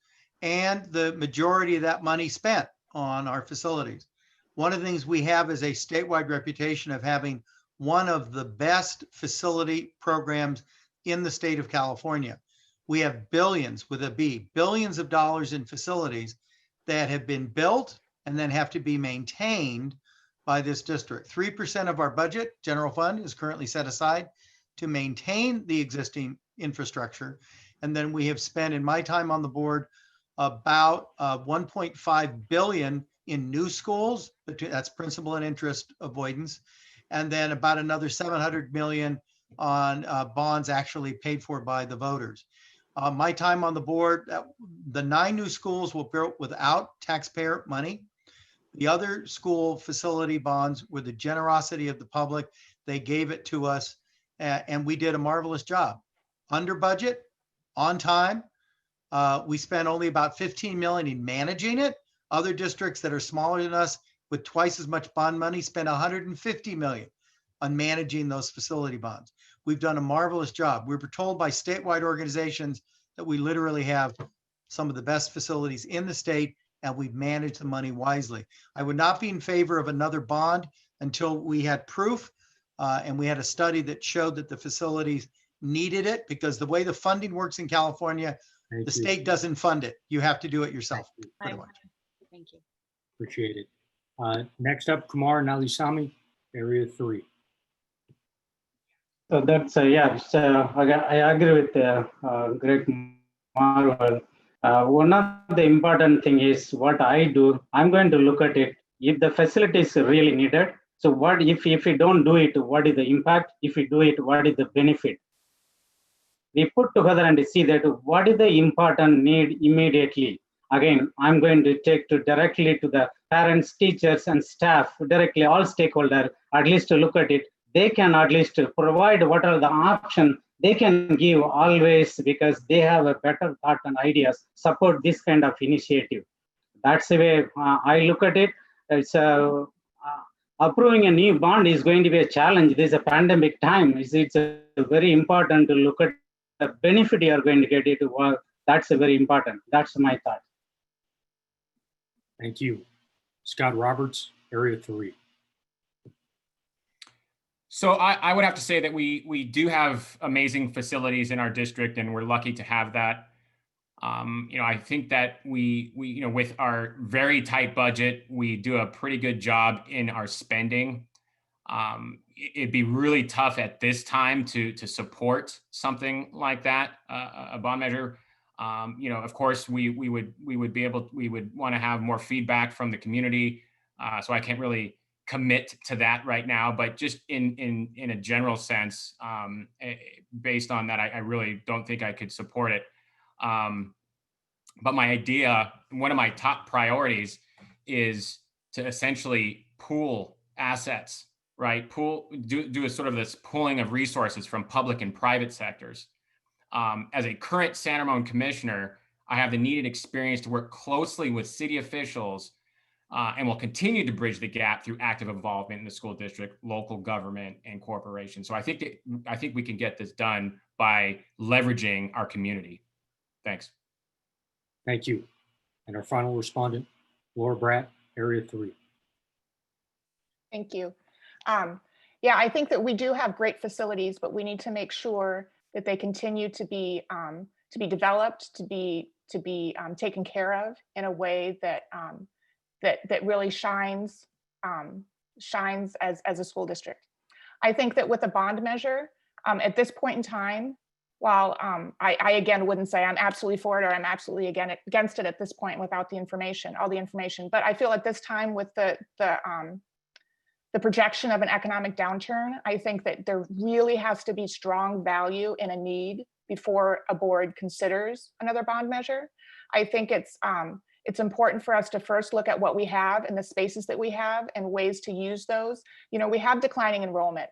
G: and the majority of that money spent on our facilities. One of the things we have is a statewide reputation of having one of the best facility programs in the state of California. We have billions, with a B, billions of dollars in facilities that have been built and then have to be maintained by this district. 3% of our budget, general fund, is currently set aside to maintain the existing infrastructure. And then we have spent, in my time on the board, about 1.5 billion in new schools, but that's principal and interest avoidance. And then about another 700 million on bonds actually paid for by the voters. My time on the board, the 9 new schools were built without taxpayer money. The other school facility bonds were the generosity of the public. They gave it to us, and we did a marvelous job. Under budget, on time. We spent only about 15 million in managing it. Other districts that are smaller than us with twice as much bond money spent 150 million on managing those facility bonds. We've done a marvelous job. We were told by statewide organizations that we literally have some of the best facilities in the state, and we've managed the money wisely. I would not be in favor of another bond until we had proof and we had a study that showed that the facilities needed it, because the way the funding works in California, the state doesn't fund it. You have to do it yourself, pretty much.
B: Thank you.
J: Appreciate it. Next up, Kumar Nallusamy, Area 3.
H: So that's, yeah, so I agree with Greg Marvel. One of the important thing is what I do, I'm going to look at it. If the facility is really needed, so what if we don't do it, what is the impact? If we do it, what is the benefit? We put together and see that what is the important need immediately. Again, I'm going to take to directly to the parents, teachers, and staff, directly all stakeholders, at least to look at it. They can at least provide what are the options they can give always, because they have a better thought and ideas, support this kind of initiative. That's the way I look at it. It's approving a new bond is going to be a challenge. There's a pandemic time. It's very important to look at the benefit you are going to get it. Well, that's very important. That's my thought.
J: Thank you. Scott Roberts, Area 3.
I: So I would have to say that we do have amazing facilities in our district, and we're lucky to have that. I think that we with our very tight budget, we do a pretty good job in our spending. It'd be really tough at this time to support something like that, a bond measure. Of course, we would want to have more feedback from the community. So I can't really commit to that right now, but just in a general sense, based on that, I really don't think I could support it. But my idea, one of my top priorities, is to essentially pool assets, right? Do a sort of this pooling of resources from public and private sectors. As a current San Ramon commissioner, I have the needed experience to work closely with city officials and will continue to bridge the gap through active involvement in the school district, local government, and corporations. So I think we can get this done by leveraging our community. Thanks.
J: Thank you. And our final respondent, Laura Bratt, Area 3.
C: Thank you. Yeah, I think that we do have great facilities, but we need to make sure that they continue to be developed, to be taken care of in a way that that really shines as a school district. I think that with a bond measure, at this point in time, while I again wouldn't say I'm absolutely for it or I'm absolutely against it at this point without all the information, but I feel at this time with the projection of an economic downturn, I think that there really has to be strong value in a need before a board considers another bond measure. I think it's important for us to first look at what we have and the spaces that we have and ways to use those. We have declining enrollment.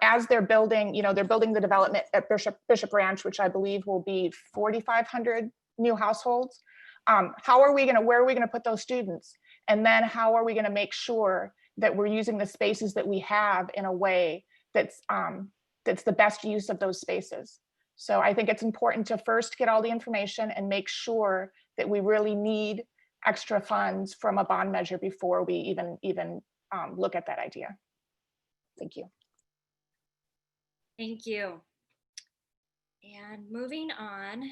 C: As they're building, they're building the development at Bishop Ranch, which I believe will be 4,500 new households. Where are we going to put those students? And then how are we going to make sure that we're using the spaces that we have in a way that's the best use of those spaces? So I think it's important to first get all the information and make sure that we really need extra funds from a bond measure before we even look at that idea. Thank you.
B: Thank you. And moving on,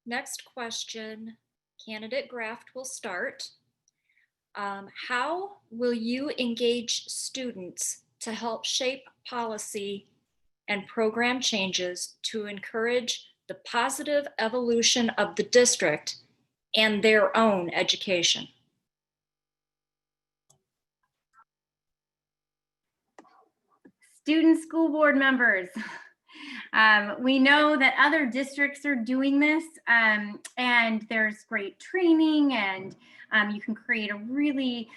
B: next question, candidate Graft will start. How will you engage students to help shape policy and program changes to encourage the positive evolution of the district and their own education?
E: Student school board members. We know that other districts are doing this, and there's great training, and you can create a really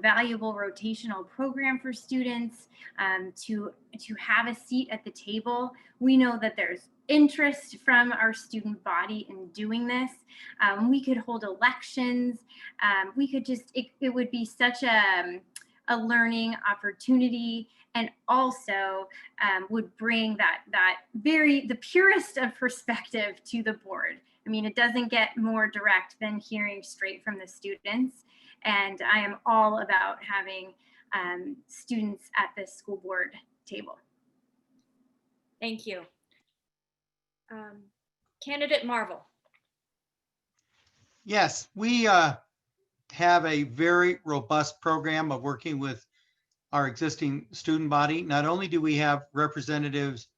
E: valuable rotational program for students to have a seat at the table. We know that there's interest from our student body in doing this. We could hold elections. We could it would be such a learning opportunity, and also would bring the purest of perspective to the board. I mean, it doesn't get more direct than hearing straight from the students. And I am all about having students at the school board table.
B: Thank you. Candidate Marvel.
G: Yes, we have a very robust program of working with our existing student body. Not only do we have representatives,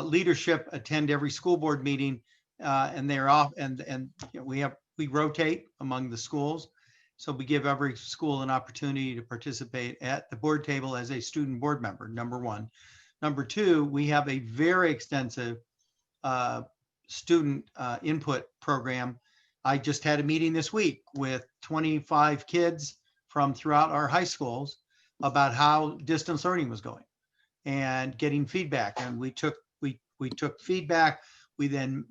G: leadership attend every school board meeting, and they're off, and you know, we rotate among the schools. So we give every school an opportunity to participate at the board table as a student board member, number one. Number two, we have a very extensive student input program. I just had a meeting this week with 25 kids from throughout our high schools about how distance learning was going and getting feedback. And we took feedback. We then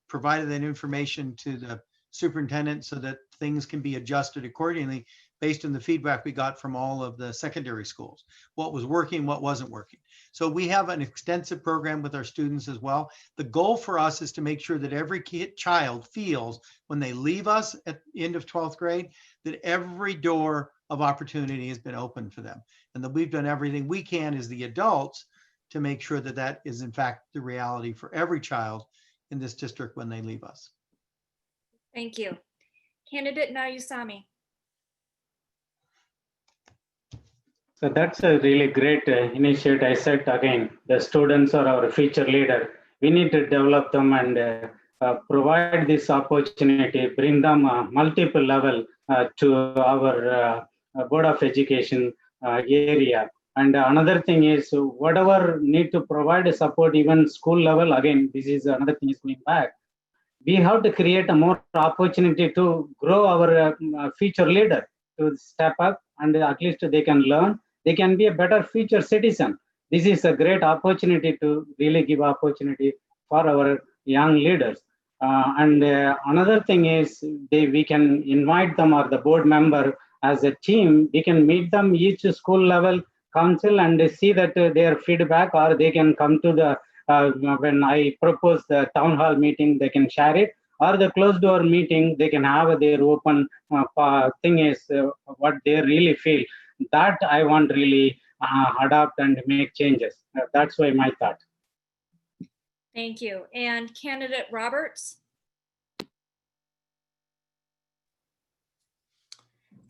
G: provided that information to the superintendent so that things can be adjusted accordingly based on the feedback we got from all of the secondary schools, what was working, what wasn't working. So we have an extensive program with our students as well. The goal for us is to make sure that every child feels when they leave us at the end of 12th grade, that every door of opportunity has been opened for them. And that we've done everything we can as the adults to make sure that that is in fact the reality for every child in this district when they leave us.
B: Thank you. Candidate Nallusamy.
H: So that's a really great initiative. I said again, the students are our future leader. We need to develop them and provide this opportunity, bring them multiple level to our Board of Education area. And another thing is, whatever need to provide support, even school level, again, this is another thing is going back. We have to create a more opportunity to grow our future leader to step up, and at least they can learn. They can be a better future citizen. This is a great opportunity to really give opportunity for our young leaders. Another thing is we can invite them or the board member as a team. We can meet them each school level council and see that their feedback, or they can come to the when I propose the town hall meeting, they can share it, or the closed door meeting, they can have their open thing is what they really feel. That I want really adopt and make changes. That's why my thought.
B: Thank you. And Candidate Roberts.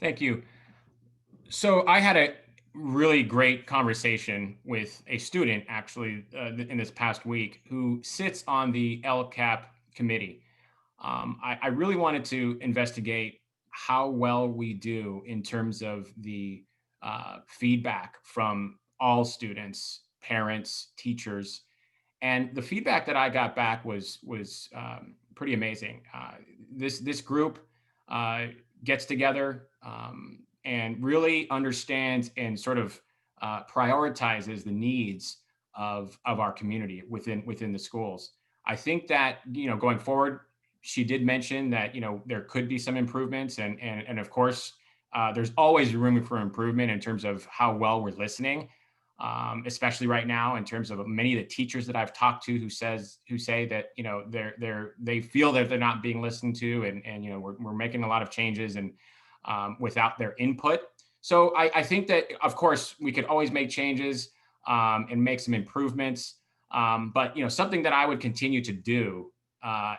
I: Thank you. So I had a really great conversation with a student actually in this past week who sits on the LCAP committee. I really wanted to investigate how well we do in terms of the feedback from all students, parents, teachers. And the feedback that I got back was pretty amazing. This group gets together and really understands and sort of prioritizes the needs of our community within the schools. I think that, you know, going forward, she did mention that, you know, there could be some improvements, and of course, there's always room for improvement in terms of how well we're listening, especially right now in terms of many of the teachers that I've talked to who say that, you know, they feel that they're not being listened to, and you know, we're making a lot of changes and without their input. So I think that, of course, we could always make changes and make some improvements. But, you know, something that I would continue to do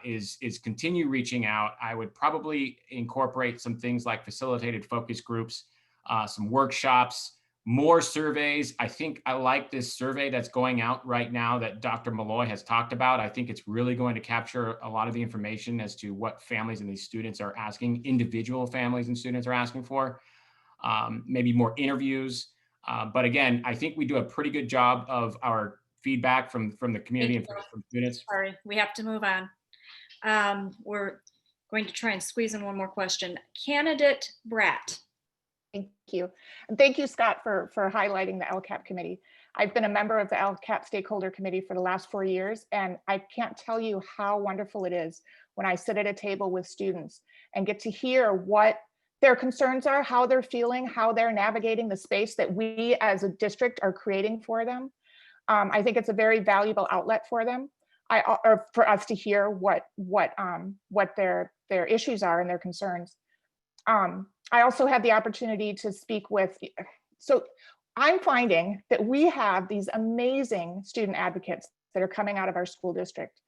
I: is continue reaching out. I would probably incorporate some things like facilitated focus groups, some workshops, more surveys. I think I like this survey that's going out right now that Dr. Malloy has talked about. I think it's really going to capture a lot of the information as to what families and these students are asking, individual families and students are asking for, maybe more interviews. But again, I think we do a pretty good job of our feedback from the community and from students.
B: Sorry, we have to move on. We're going to try and squeeze in one more question. Candidate Bratt.
C: Thank you. And thank you, Scott, for highlighting the LCAP committee. I've been a member of the LCAP stakeholder committee for the last 4 years, and I can't tell you how wonderful it is when I sit at a table with students and get to hear what their concerns are, how they're feeling, how they're navigating the space that we as a district are creating for them. I think it's a very valuable outlet for them, or for us to hear what their issues are and their concerns. I also had the opportunity to speak with, so I'm finding that we have these amazing student advocates that are coming out of our school district.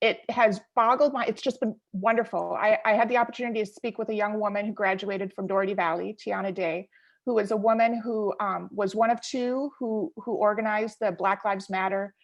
C: It has boggled my, it's just been wonderful. I had the opportunity to speak with a young woman who graduated from Doherty Valley, Tiana Day, who is a woman who was one of two who organized the Black Lives Matter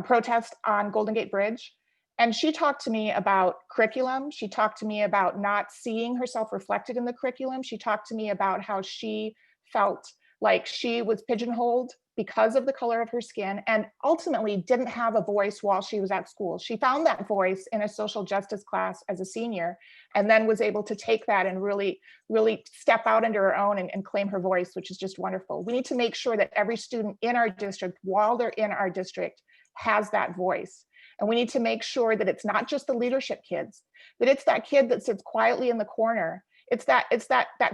C: protest on Golden Gate Bridge. And she talked to me about curriculum. She talked to me about not seeing herself reflected in the curriculum. She talked to me about how she felt like she was pigeonholed because of the color of her skin, and ultimately didn't have a voice while she was at school. She found that voice in a social justice class as a senior, and then was able to take that and really step out into her own and claim her voice, which is just wonderful. We need to make sure that every student in our district, while they're in our district, has that voice. And we need to make sure that it's not just the leadership kids, that it's that kid that sits quietly in the corner. It's that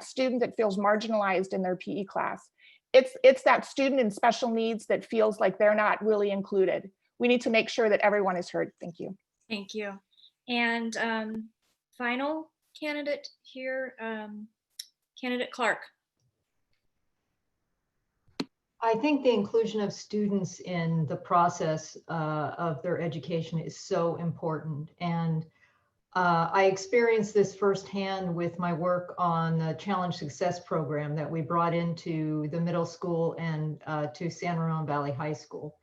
C: student that feels marginalized in their PE class. It's that student in special needs that feels like they're not really included. We need to make sure that everyone is heard. Thank you.
B: Thank you. And final candidate here, candidate Clark.
D: I think the inclusion of students in the process of their education is so important. And I experienced this firsthand with my work on the Challenge Success program that we brought into the middle school and to San Ramon Valley High School.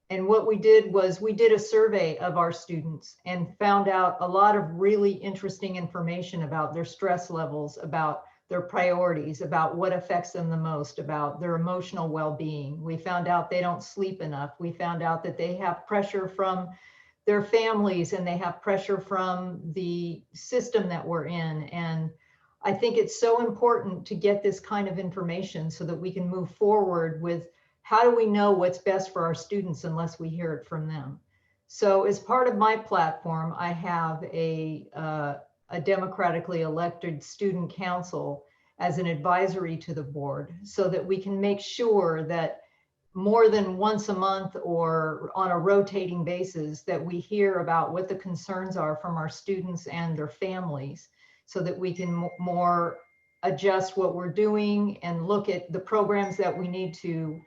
D: And what we did was we did a survey of our students and found out a lot of really interesting information about their stress levels, about their priorities, about what affects them the most, about their emotional well-being. We found out they don't sleep enough. We found out that they have pressure from their families and they have pressure from the system that we're in. And I think it's so important to get this kind of information so that we can move forward with how do we know what's best for our students unless we hear it from them. So as part of my platform, I have a democratically elected student council as an advisory to the board so that we can make sure that more than once a month or on a rotating basis that we hear about what the concerns are from our students and their families so that we can more adjust what we're doing and look at the programs that we need to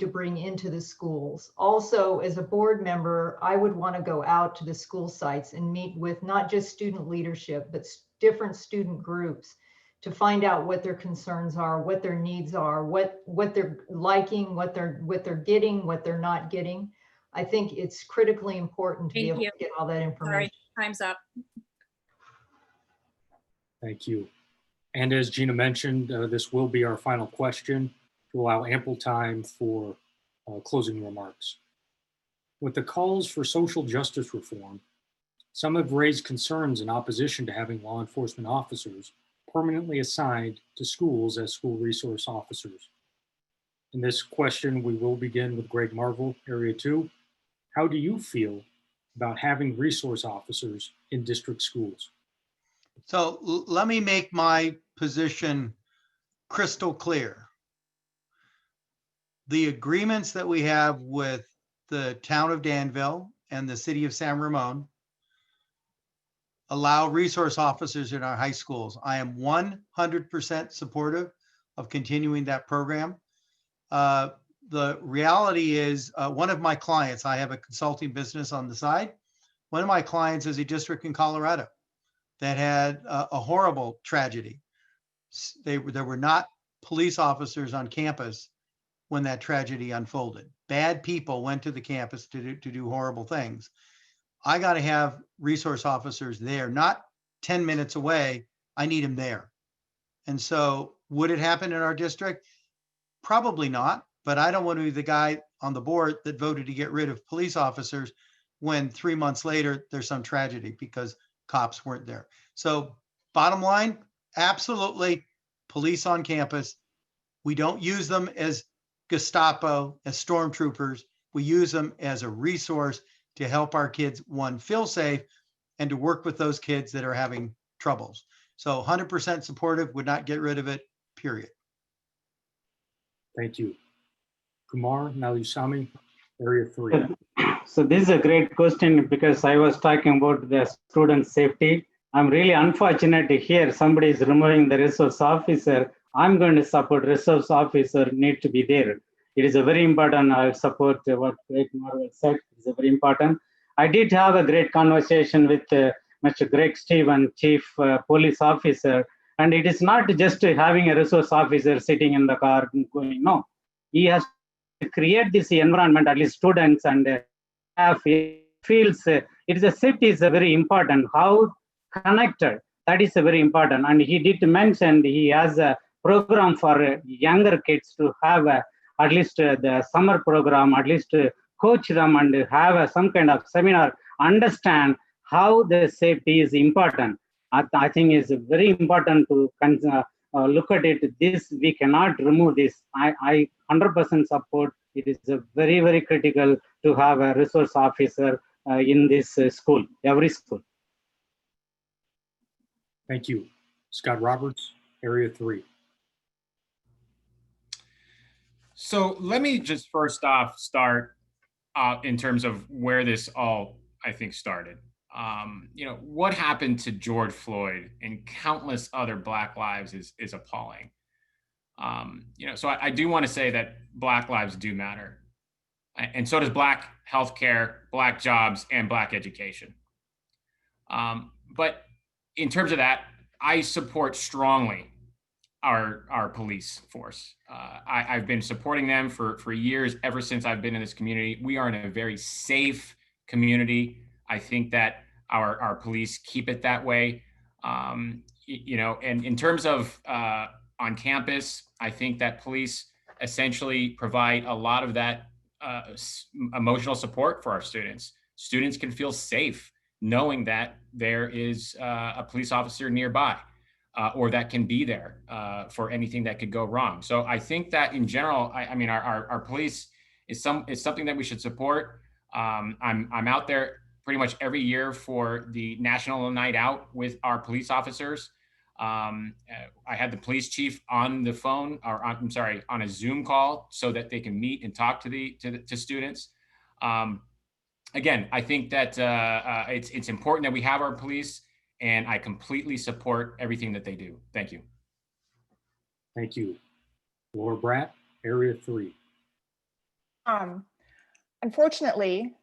D: bring into the schools. Also, as a board member, I would want to go out to the school sites and meet with not just student leadership, but different student groups to find out what their concerns are, what their needs are, what they're liking, what they're getting, what they're not getting. I think it's critically important to be able to get all that information.
B: Sorry, time's up.
J: Thank you. And as Gina mentioned, this will be our final question to allow ample time for closing remarks. With the calls for social justice reform, some have raised concerns in opposition to having law enforcement officers permanently assigned to schools as school resource officers. In this question, we will begin with Greg Marvel, Area 2. How do you feel about having resource officers in district schools?
G: So let me make my position crystal clear. The agreements that we have with the town of Danville and the city of San Ramon allow resource officers in our high schools. I am 100% supportive of continuing that program. The reality is one of my clients, I have a consulting business on the side. One of my clients is a district in Colorado that had a horrible tragedy. There were not police officers on campus when that tragedy unfolded. Bad people went to the campus to do horrible things. I got to have resource officers there, not 10 minutes away. I need them there. And so would it happen in our district? Probably not, but I don't want to be the guy on the board that voted to get rid of police officers when 3 months later there's some tragedy because cops weren't there. So bottom line, absolutely police on campus. We don't use them as Gestapo, as stormtroopers. We use them as a resource to help our kids, one, feel safe and to work with those kids that are having troubles. So 100% supportive, would not get rid of it, period.
J: Thank you. Kumar, Nallusamy, Area 3.
H: So this is a great question because I was talking about the student safety. I'm really unfortunate to hear somebody is removing the resource officer. I'm going to support resource officer need to be there. It is a very important. I support what Greg Marvel said. It's a very important. I did have a great conversation with Mr. Greg Stephen, Chief Police Officer, And it is not just having a resource officer sitting in the car going, no. He has to create this environment, at least students and staff feels it is a safety is a very important. How connected, that is a very important. And he did mention he has a program for younger kids to have at least the summer program, at least coach them and have some kind of seminar, understand how the safety is important. I think it's very important to look at it. This, we cannot remove this. I 100% support. It is very, very critical to have a resource officer in this school, every school.
J: Thank you. Scott Roberts, Area 3.
I: So let me just first off start in terms of where this all, I think, started. What happened to George Floyd and countless other Black lives is appalling. So I do want to say that Black lives do matter. And so does Black healthcare, Black jobs, and Black education. But in terms of that, I support strongly our police force. I've been supporting them for years, ever since I've been in this community. We are in a very safe community. I think that our police keep it that way. And in terms of on campus, I think that police essentially provide a lot of that emotional support for our students. Students can feel safe knowing that there is a police officer nearby or that can be there for anything that could go wrong. So I think that in general, I mean, our police is something that we should support. I'm out there pretty much every year for the National Night Out with our police officers. I had the police chief on the phone, or on a Zoom call, so that they can meet and talk to students. Again, I think that it's important that we have our police, and I completely support everything that they do. Thank you.
J: Thank you. Laura Bratt, Area 3.
C: Unfortunately,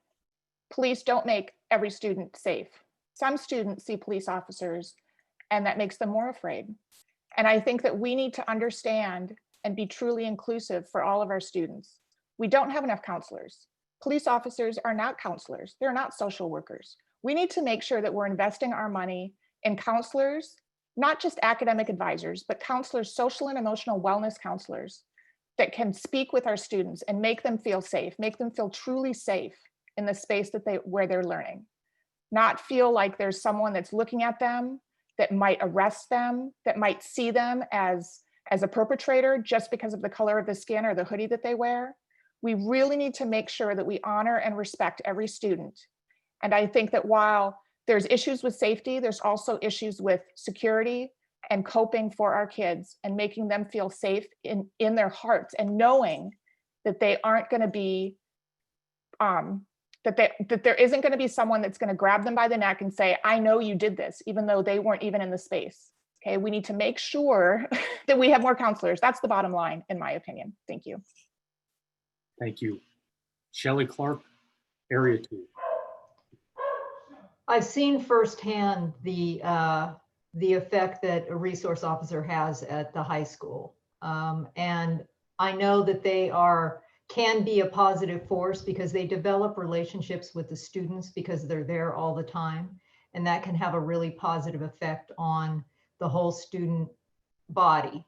C: police don't make every student safe. Some students see police officers and that makes them more afraid. And I think that we need to understand and be truly inclusive for all of our students. We don't have enough counselors. Police officers are not counselors. They're not social workers. We need to make sure that we're investing our money in counselors, not just academic advisors, but counselors, social and emotional wellness counselors that can speak with our students and make them feel safe, make them feel truly safe in the space where they're learning. Not feel like there's someone that's looking at them, that might arrest them, that might see them as a perpetrator just because of the color of the skin or the hoodie that they wear. We really need to make sure that we honor and respect every student. And I think that while there's issues with safety, there's also issues with security and coping for our kids and making them feel safe in their hearts and knowing that they aren't going to be, that there isn't going to be someone that's going to grab them by the neck and say, I know you did this, even though they weren't even in the space. Okay, we need to make sure that we have more counselors. That's the bottom line, in my opinion. Thank you.
J: Thank you. Shelley Clark, Area 2.
D: I've seen firsthand the effect that a resource officer has at the high school. And I know that they can be a positive force because they develop relationships with the students because they're there all the time. And that can have a really positive effect on the whole student body.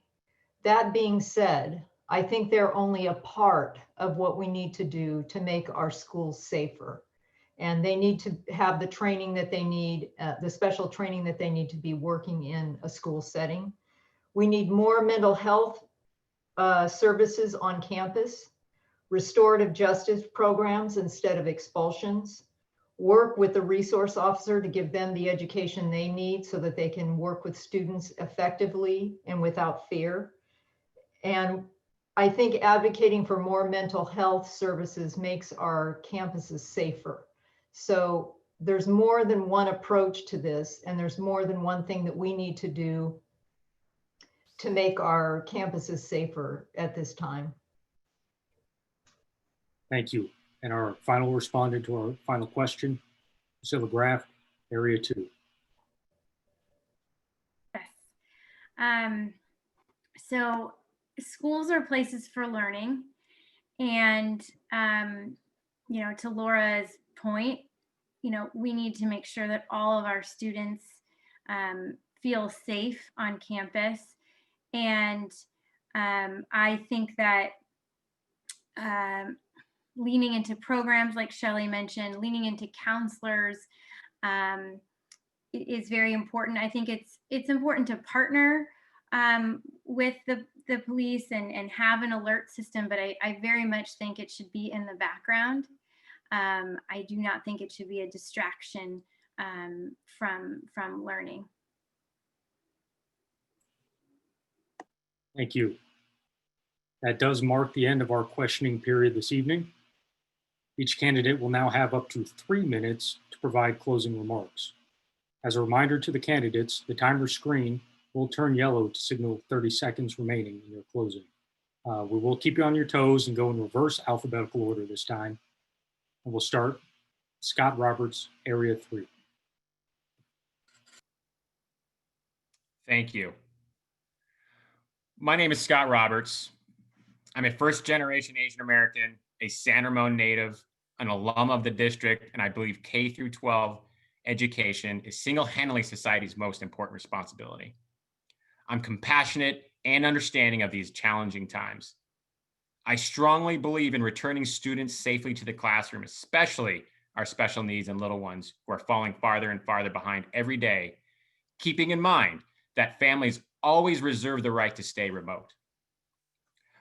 D: That being said, I think they're only a part of what we need to do to make our schools safer. And they need to have the training that they need, the special training that they need to be working in a school setting. We need more mental health services on campus, restorative justice programs instead of expulsions, work with the resource officer to give them the education they need so that they can work with students effectively and without fear. And I think advocating for more mental health services makes our campuses safer. So there's more than one approach to this, and there's more than one thing that we need to do to make our campuses safer at this time.
J: Thank you. And our final respondent to our final question, Priscilla Graff, Area 2.
E: Yes. So schools are places for learning. And, to Laura's point, we need to make sure that all of our students feel safe on campus. And I think that leaning into programs like Shelley mentioned, leaning into counselors is very important. I think it's important to partner with the police and have an alert system, but I very much think it should be in the background. I do not think it should be a distraction from learning.
J: Thank you. That does mark the end of our questioning period this evening. Each candidate will now have up to 3 minutes to provide closing remarks. As a reminder to the candidates, the timer screen will turn yellow to signal 30 seconds remaining in your closing. We will keep you on your toes and go in reverse alphabetical order this time. And we'll start Scott Roberts, Area 3.
I: Thank you. My name is Scott Roberts. I'm a first-generation Asian American, a San Ramon native, an alum of the district, and I believe K through 12 education is single-handedly society's most important responsibility. I'm compassionate and understanding of these challenging times. I strongly believe in returning students safely to the classroom, especially our special needs and little ones who are falling farther and farther behind every day, keeping in mind that families always reserve the right to stay remote.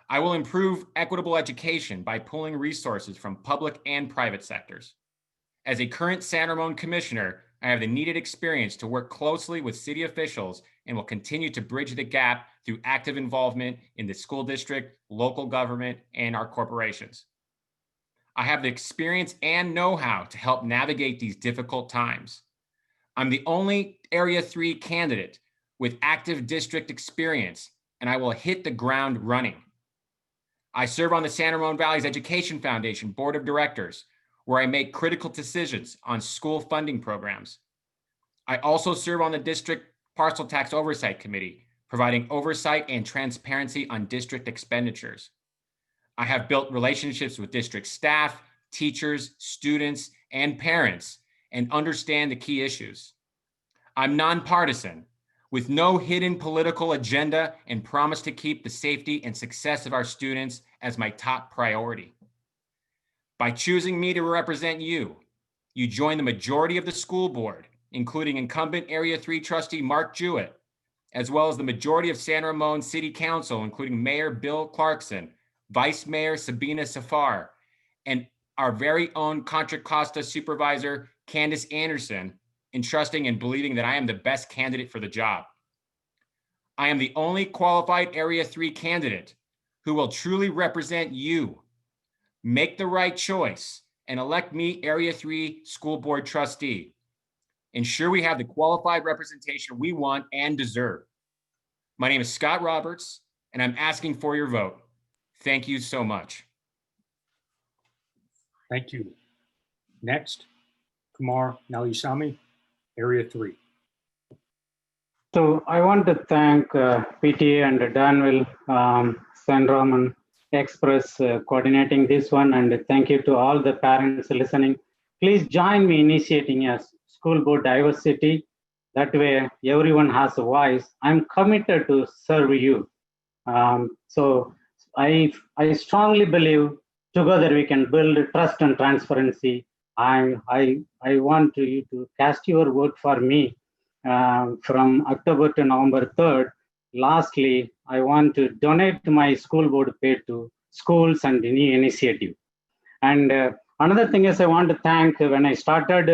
I: I will improve equitable education by pooling resources from public and private sectors. As a current San Ramon commissioner, I have the needed experience to work closely with city officials and will continue to bridge the gap through active involvement in the school district, local government, and our corporations. I have the experience and know-how to help navigate these difficult times. I'm the only Area 3 candidate with active district experience, and I will hit the ground running. I serve on the San Ramon Valley's Education Foundation Board of Directors, where I make critical decisions on school funding programs. I also serve on the District Parcel Tax Oversight Committee, providing oversight and transparency on district expenditures. I have built relationships with district staff, teachers, students, and parents, and understand the key issues. I'm nonpartisan, with no hidden political agenda, and promise to keep the safety and success of our students as my top priority. By choosing me to represent you, you join the majority of the school board, including incumbent Area 3 trustee Mark Jewett, as well as the majority of San Ramon City Council, including Mayor Bill Clarkson, Vice Mayor Sabina Safar, and our very own Contra Costa Supervisor Candace Anderson, in trusting and believing that I am the best candidate for the job. I am the only qualified Area 3 candidate who will truly represent you. Make the right choice and elect me Area 3 School Board Trustee. Ensure we have the qualified representation we want and deserve. My name is Scott Roberts, and I'm asking for your vote. Thank you so much.
J: Thank you. Next, Kumar Nallusamy, Area 3.
H: So I want to thank PTA and Danville, San Ramon Express coordinating this one, and thank you to all the parents listening. Please join me initiating a school board diversity. That way everyone has a voice. I'm committed to serve you. So I strongly believe together we can build trust and transparency. I want you to cast your vote for me from October to November 3rd. Lastly, I want to donate my school board pay to schools and new initiative. And another thing is I want to thank, when I started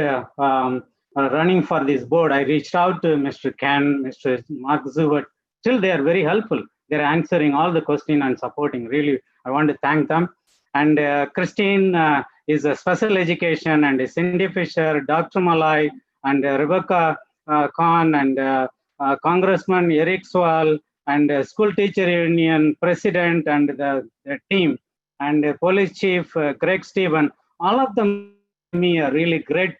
H: running for this board, I reached out to Mr. Ken, Mr. Mark Zubert. Still, they are very helpful. They're answering all the questions and supporting. Really, I want to thank them. And Christine is a special education, and Cindy Fisher, Dr. Malai, and Rebecca Khan, and Congressman Eric Swal, and School Teacher Union President and the team, and Police Chief Greg Stephen. All of them gave me a really great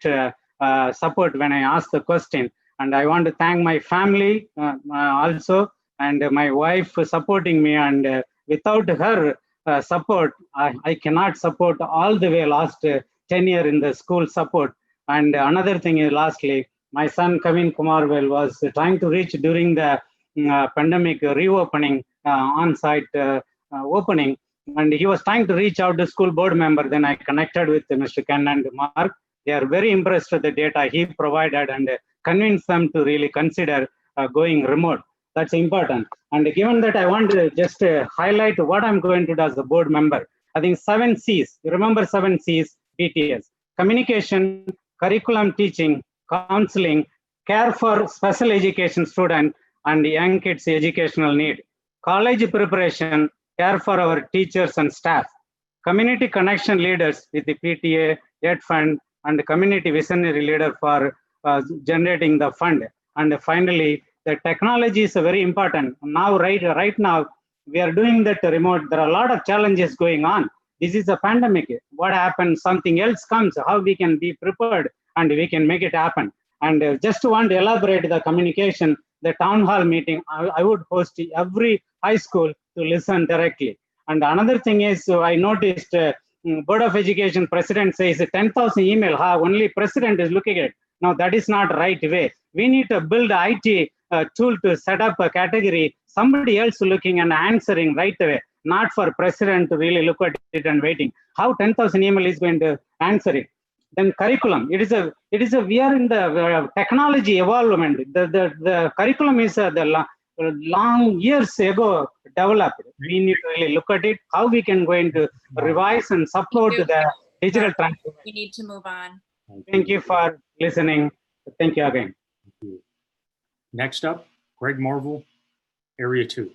H: support when I asked the question. And I want to thank my family also, and my wife supporting me, and without her support, I cannot support all the way last 10 years in the school support. And another thing is, lastly, my son Kumar was trying to reach during the pandemic reopening, on-site opening, and he was trying to reach out to school board member. Then I connected with Mr. Ken and Mark. They are very impressed with the data he provided and convinced them to really consider going remote. That's important. And given that, I want to just highlight what I'm going to do as a board member. I think 7 C's. You remember 7 C's, PTAs: communication, curriculum teaching, counseling, care for special education student and young kids' educational need, college preparation, care for our teachers and staff, community connection leaders with the PTA, Ed Fund, and community visionary leader for generating the fund. And finally, the technology is very important. Now, right now, we are doing that remote. There are a lot of challenges going on. This is a pandemic. What happens? Something else comes. How we can be prepared and we can make it happen. And just want to elaborate the communication, the town hall meeting, I would host every high school to listen directly. And another thing is, I noticed Board of Education president says 10,000 email, only president is looking at it. Now that is not right way. We need to build IT tool to set up a category, somebody else looking and answering right away, not for president to really look at it and waiting. How 10,000 email is going to answer it? Then curriculum, we are in the technology evolvement. The curriculum is the long years ago developed. We need to really look at it, how we can going to revise and support the digital transformation.
B: We need to move on.
H: Thank you for listening. Thank you again.
J: Thank you. Next up, Greg Marvel, Area 2.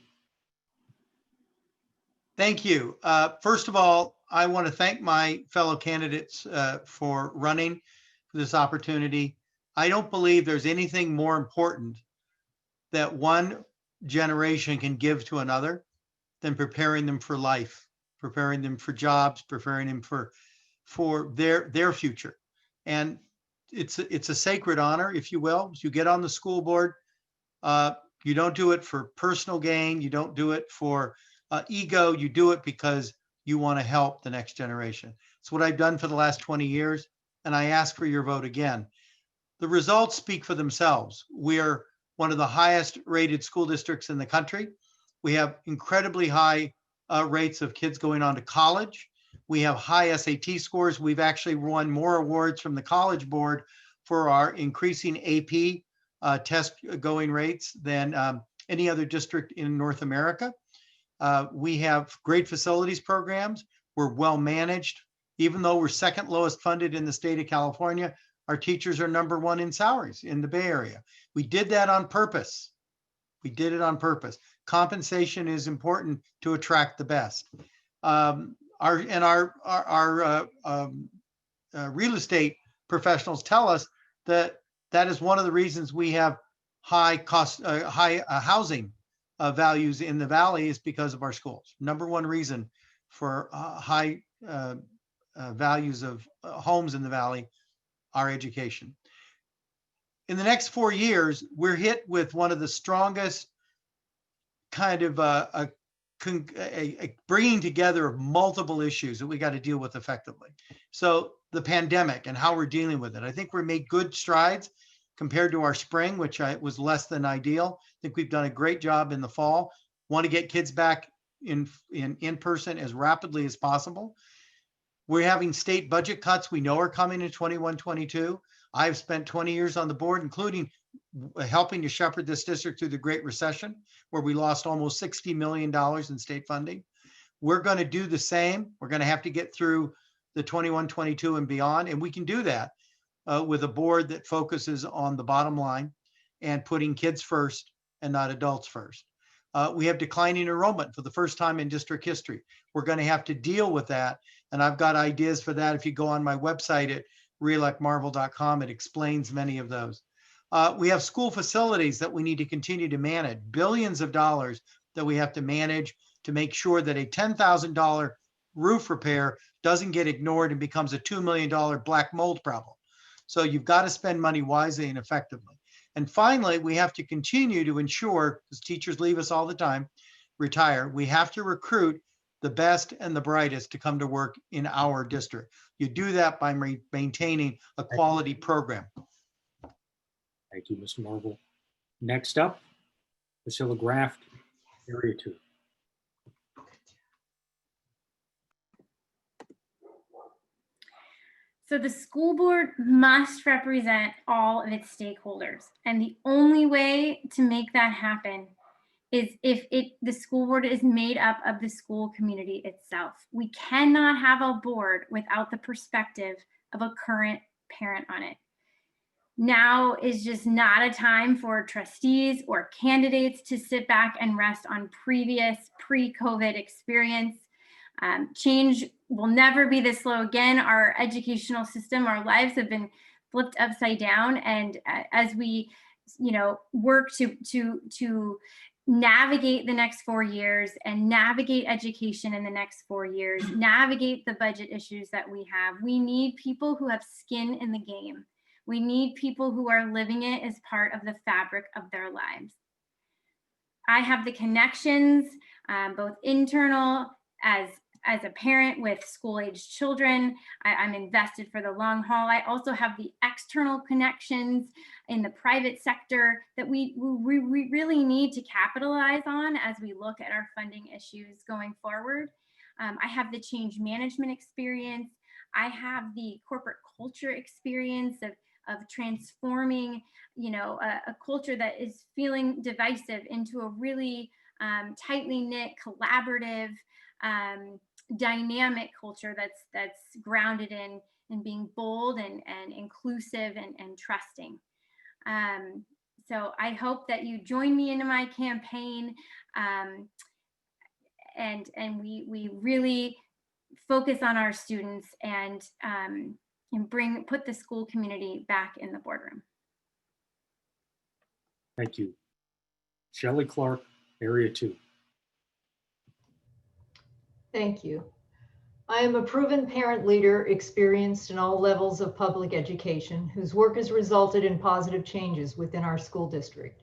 G: Thank you. First of all, I want to thank my fellow candidates for running for this opportunity. I don't believe there's anything more important that one generation can give to another than preparing them for life, preparing them for jobs, preparing them for their future. And it's a sacred honor, if you will. You get on the school board, you don't do it for personal gain. You don't do it for ego. You do it because you want to help the next generation. It's what I've done for the last 20 years, and I ask for your vote again. The results speak for themselves. We're one of the highest rated school districts in the country. We have incredibly high rates of kids going on to college. We have high SAT scores. We've actually won more awards from the College Board for our increasing AP test going rates than any other district in North America. We have great facilities programs. We're well managed. Even though we're second lowest funded in the state of California, our teachers are #1 in salaries in the Bay Area. We did that on purpose. We did it on purpose. Compensation is important to attract the best. Our real estate professionals tell us that that is one of the reasons we have high housing values in the Valley is because of our schools. #1 reason for high values of homes in the Valley, our education. In the next 4 years, we're hit with one of the strongest kind of a bringing together of multiple issues that we got to deal with effectively. So the pandemic and how we're dealing with it. I think we made good strides compared to our spring, which was less than ideal. I think we've done a great job in the fall. Want to get kids back in person as rapidly as possible. We're having state budget cuts we know are coming in 21-22. I've spent 20 years on the board, including helping to shepherd this district through the Great Recession, where we lost almost $60 million in state funding. We're going to do the same. We're going to have to get through the 21-22 and beyond, and we can do that with a board that focuses on the bottom line and putting kids first and not adults first. We have declining enrollment for the first time in district history. We're going to have to deal with that, and I've got ideas for that. If you go on my website at reelectmarvel.com, it explains many of those. We have school facilities that we need to continue to manage, billions of dollars that we have to manage to make sure that a $10,000 roof repair doesn't get ignored and becomes a $2 million black mold problem. So you've got to spend money wisely and effectively. And finally, we have to continue to ensure, because teachers leave us all the time, retire, we have to recruit the best and the brightest to come to work in our district. You do that by maintaining a quality program.
J: Thank you, Mr. Marble. Next up, Priscilla Graft, Area 2.
E: So the school board must represent all of its stakeholders. And the only way to make that happen is if the school board is made up of the school community itself. We cannot have a board without the perspective of a current parent on it. Now is just not a time for trustees or candidates to sit back and rest on previous pre-COVID experience. Change will never be this slow again. Our educational system, our lives have been flipped upside down. And as we, work to navigate the next 4 years and navigate education in the next 4 years, navigate the budget issues that we have, we need people who have skin in the game. We need people who are living it as part of the fabric of their lives. I have the connections, both internal as a parent with school-aged children. I'm invested for the long haul. I also have the external connections in the private sector that we really need to capitalize on as we look at our funding issues going forward. I have the change management experience. I have the corporate culture experience of transforming, a culture that is feeling divisive into a really tightly knit, collaborative, dynamic culture that's grounded in being bold and inclusive and trusting. So I hope that you join me in my campaign, and we really focus on our students and put the school community back in the boardroom.
J: Thank you. Shelley Clark, Area 2.
D: Thank you. I am a proven parent leader experienced in all levels of public education whose work has resulted in positive changes within our school district.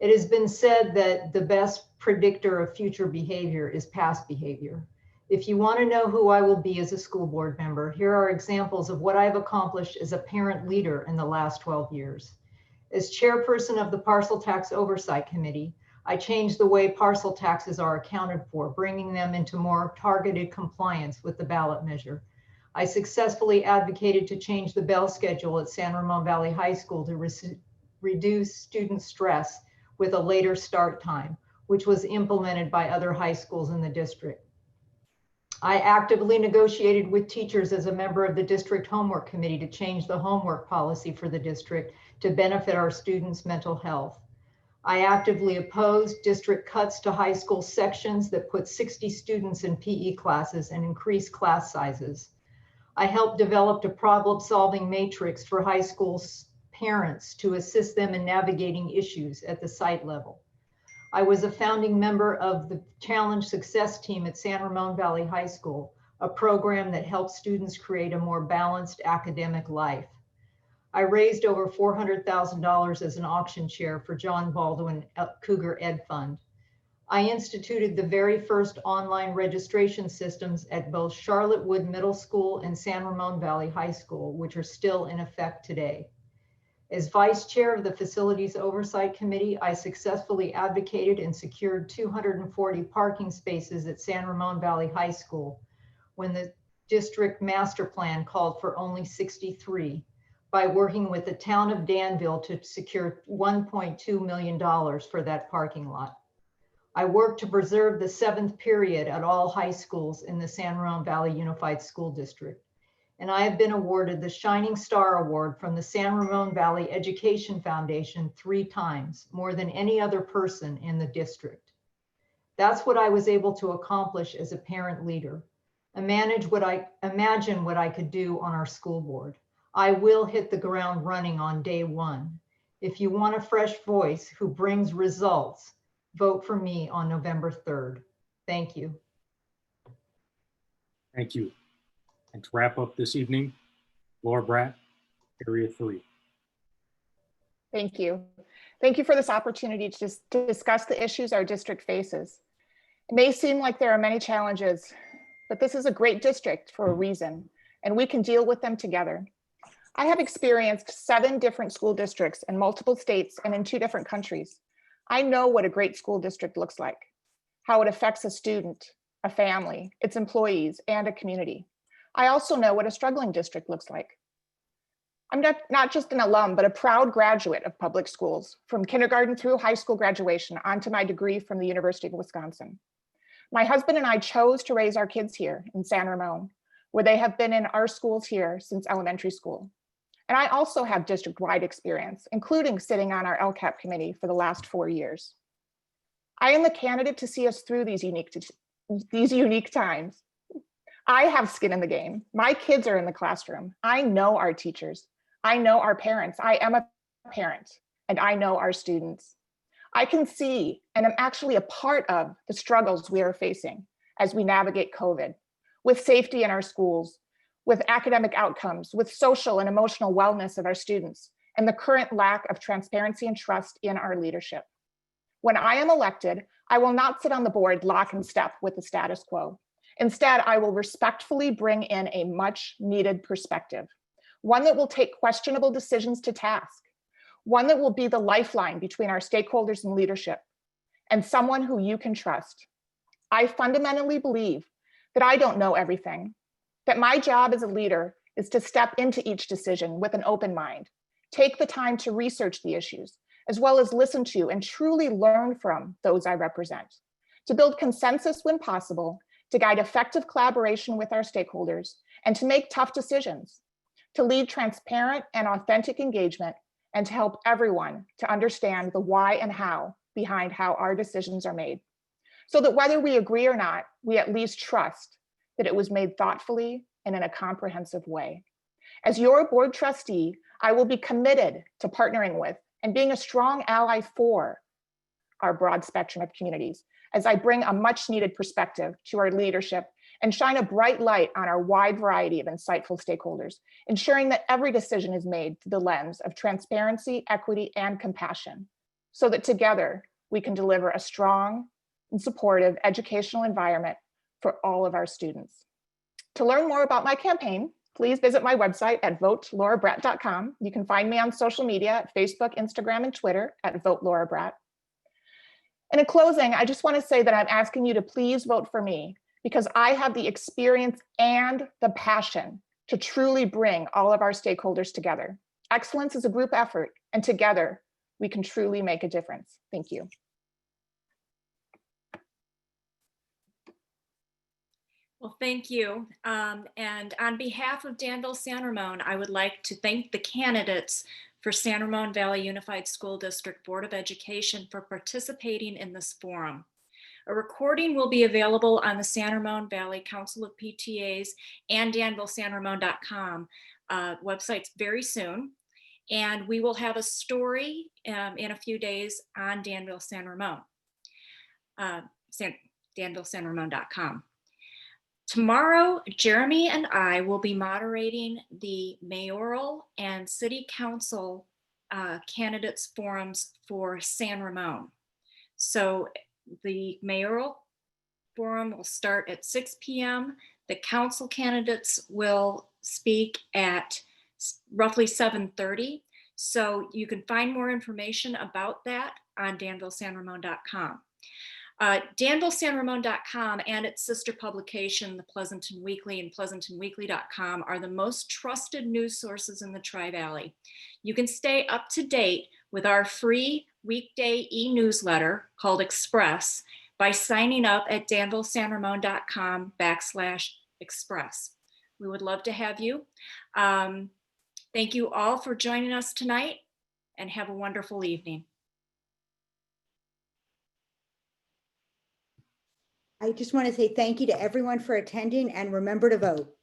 D: It has been said that the best predictor of future behavior is past behavior. If you want to know who I will be as a school board member, here are examples of what I've accomplished as a parent leader in the last 12 years. As chairperson of the Parcel Tax Oversight Committee, I changed the way parcel taxes are accounted for, bringing them into more targeted compliance with the ballot measure. I successfully advocated to change the bell schedule at San Ramon Valley High School to reduce student stress with a later start time, which was implemented by other high schools in the district. I actively negotiated with teachers as a member of the district homework committee to change the homework policy for the district to benefit our students' mental health. I actively opposed district cuts to high school sections that put 60 students in PE classes and increased class sizes. I helped develop a problem-solving matrix for high school parents to assist them in navigating issues at the site level. I was a founding member of the Challenge Success Team at San Ramon Valley High School, a program that helps students create a more balanced academic life. I raised over $400,000 as an auction chair for John Baldwin Cougar Ed Fund. I instituted the very first online registration systems at both Charlotte Wood Middle School and San Ramon Valley High School, which are still in effect today. As vice chair of the Facilities Oversight Committee, I successfully advocated and secured 240 parking spaces at San Ramon Valley High School when the district master plan called for only 63, by working with the town of Danville to secure $1.2 million for that parking lot. I worked to preserve the 7th period at all high schools in the San Ramon Valley Unified School District. And I have been awarded the Shining Star Award from the San Ramon Valley Education Foundation 3 times, more than any other person in the district. That's what I was able to accomplish as a parent leader. Imagine what I could do on our school board. I will hit the ground running on day one. If you want a fresh voice who brings results, vote for me on November 3rd. Thank you.
J: Thank you. And to wrap up this evening, Laura Bratt, Area 3.
C: Thank you. Thank you for this opportunity to discuss the issues our district faces. It may seem like there are many challenges, but this is a great district for a reason, and we can deal with them together. I have experienced 7 different school districts in multiple states and in 2 different countries. I know what a great school district looks like, how it affects a student, a family, its employees, and a community. I also know what a struggling district looks like. I'm not just an alum, but a proud graduate of public schools, from kindergarten through high school graduation onto my degree from the University of Wisconsin. My husband and I chose to raise our kids here in San Ramon, where they have been in our schools here since elementary school. And I also have district-wide experience, including sitting on our LCAP committee for the last 4 years. I am the candidate to see us through these unique times. I have skin in the game. My kids are in the classroom. I know our teachers. I know our parents. I am a parent, and I know our students. I can see and am actually a part of the struggles we are facing as we navigate COVID, with safety in our schools, with academic outcomes, with social and emotional wellness of our students, and the current lack of transparency and trust in our leadership. When I am elected, I will not sit on the board lock and step with the status quo. Instead, I will respectfully bring in a much needed perspective, one that will take questionable decisions to task, one that will be the lifeline between our stakeholders and leadership, and someone who you can trust. I fundamentally believe that I don't know everything, that my job as a leader is to step into each decision with an open mind, take the time to research the issues, as well as listen to and truly learn from those I represent, to build consensus when possible, to guide effective collaboration with our stakeholders, and to make tough decisions, to lead transparent and authentic engagement, and to help everyone to understand the why and how behind how our decisions are made, so that whether we agree or not, we at least trust that it was made thoughtfully and in a comprehensive way. As your board trustee, I will be committed to partnering with and being a strong ally for our broad spectrum of communities, as I bring a much needed perspective to our leadership and shine a bright light on our wide variety of insightful stakeholders, ensuring that every decision is made through the lens of transparency, equity, and compassion, so that together we can deliver a strong and supportive educational environment for all of our students. To learn more about my campaign, please visit my website at votelaurabratt.com. You can find me on social media at Facebook, Instagram, and Twitter at votelaurabratt. And in closing, I just want to say that I'm asking you to please vote for me, because I have the experience and the passion to truly bring all of our stakeholders together. Excellence is a group effort, and together we can truly make a difference. Thank you.
B: Well, thank you. And on behalf of Danville San Ramon, I would like to thank the candidates for San Ramon Valley Unified School District Board of Education for participating in this forum. A recording will be available on the San Ramon Valley Council of PTAs and DanvilleSanRamon.com websites very soon. And we will have a story in a few days on Danville San Ramon, DanvilleSanRamon.com. Tomorrow, Jeremy and I will be moderating the mayoral and city council candidates forums for San Ramon. So the mayoral forum will start at 6 p.m. The council candidates will speak at roughly 7:30. So you can find more information about that on DanvilleSanRamon.com. DanvilleSanRamon.com and its sister publication, the Pleasanton Weekly and PleasantonWeekly.com, are the most trusted news sources in the Tri-Valley. You can stay up to date with our free weekday e-newsletter called Express by signing up at DanvilleSanRamon.com/express. We would love to have you. Thank you all for joining us tonight, and have a wonderful evening.
A: I just want to say thank you to everyone for attending, and remember to vote.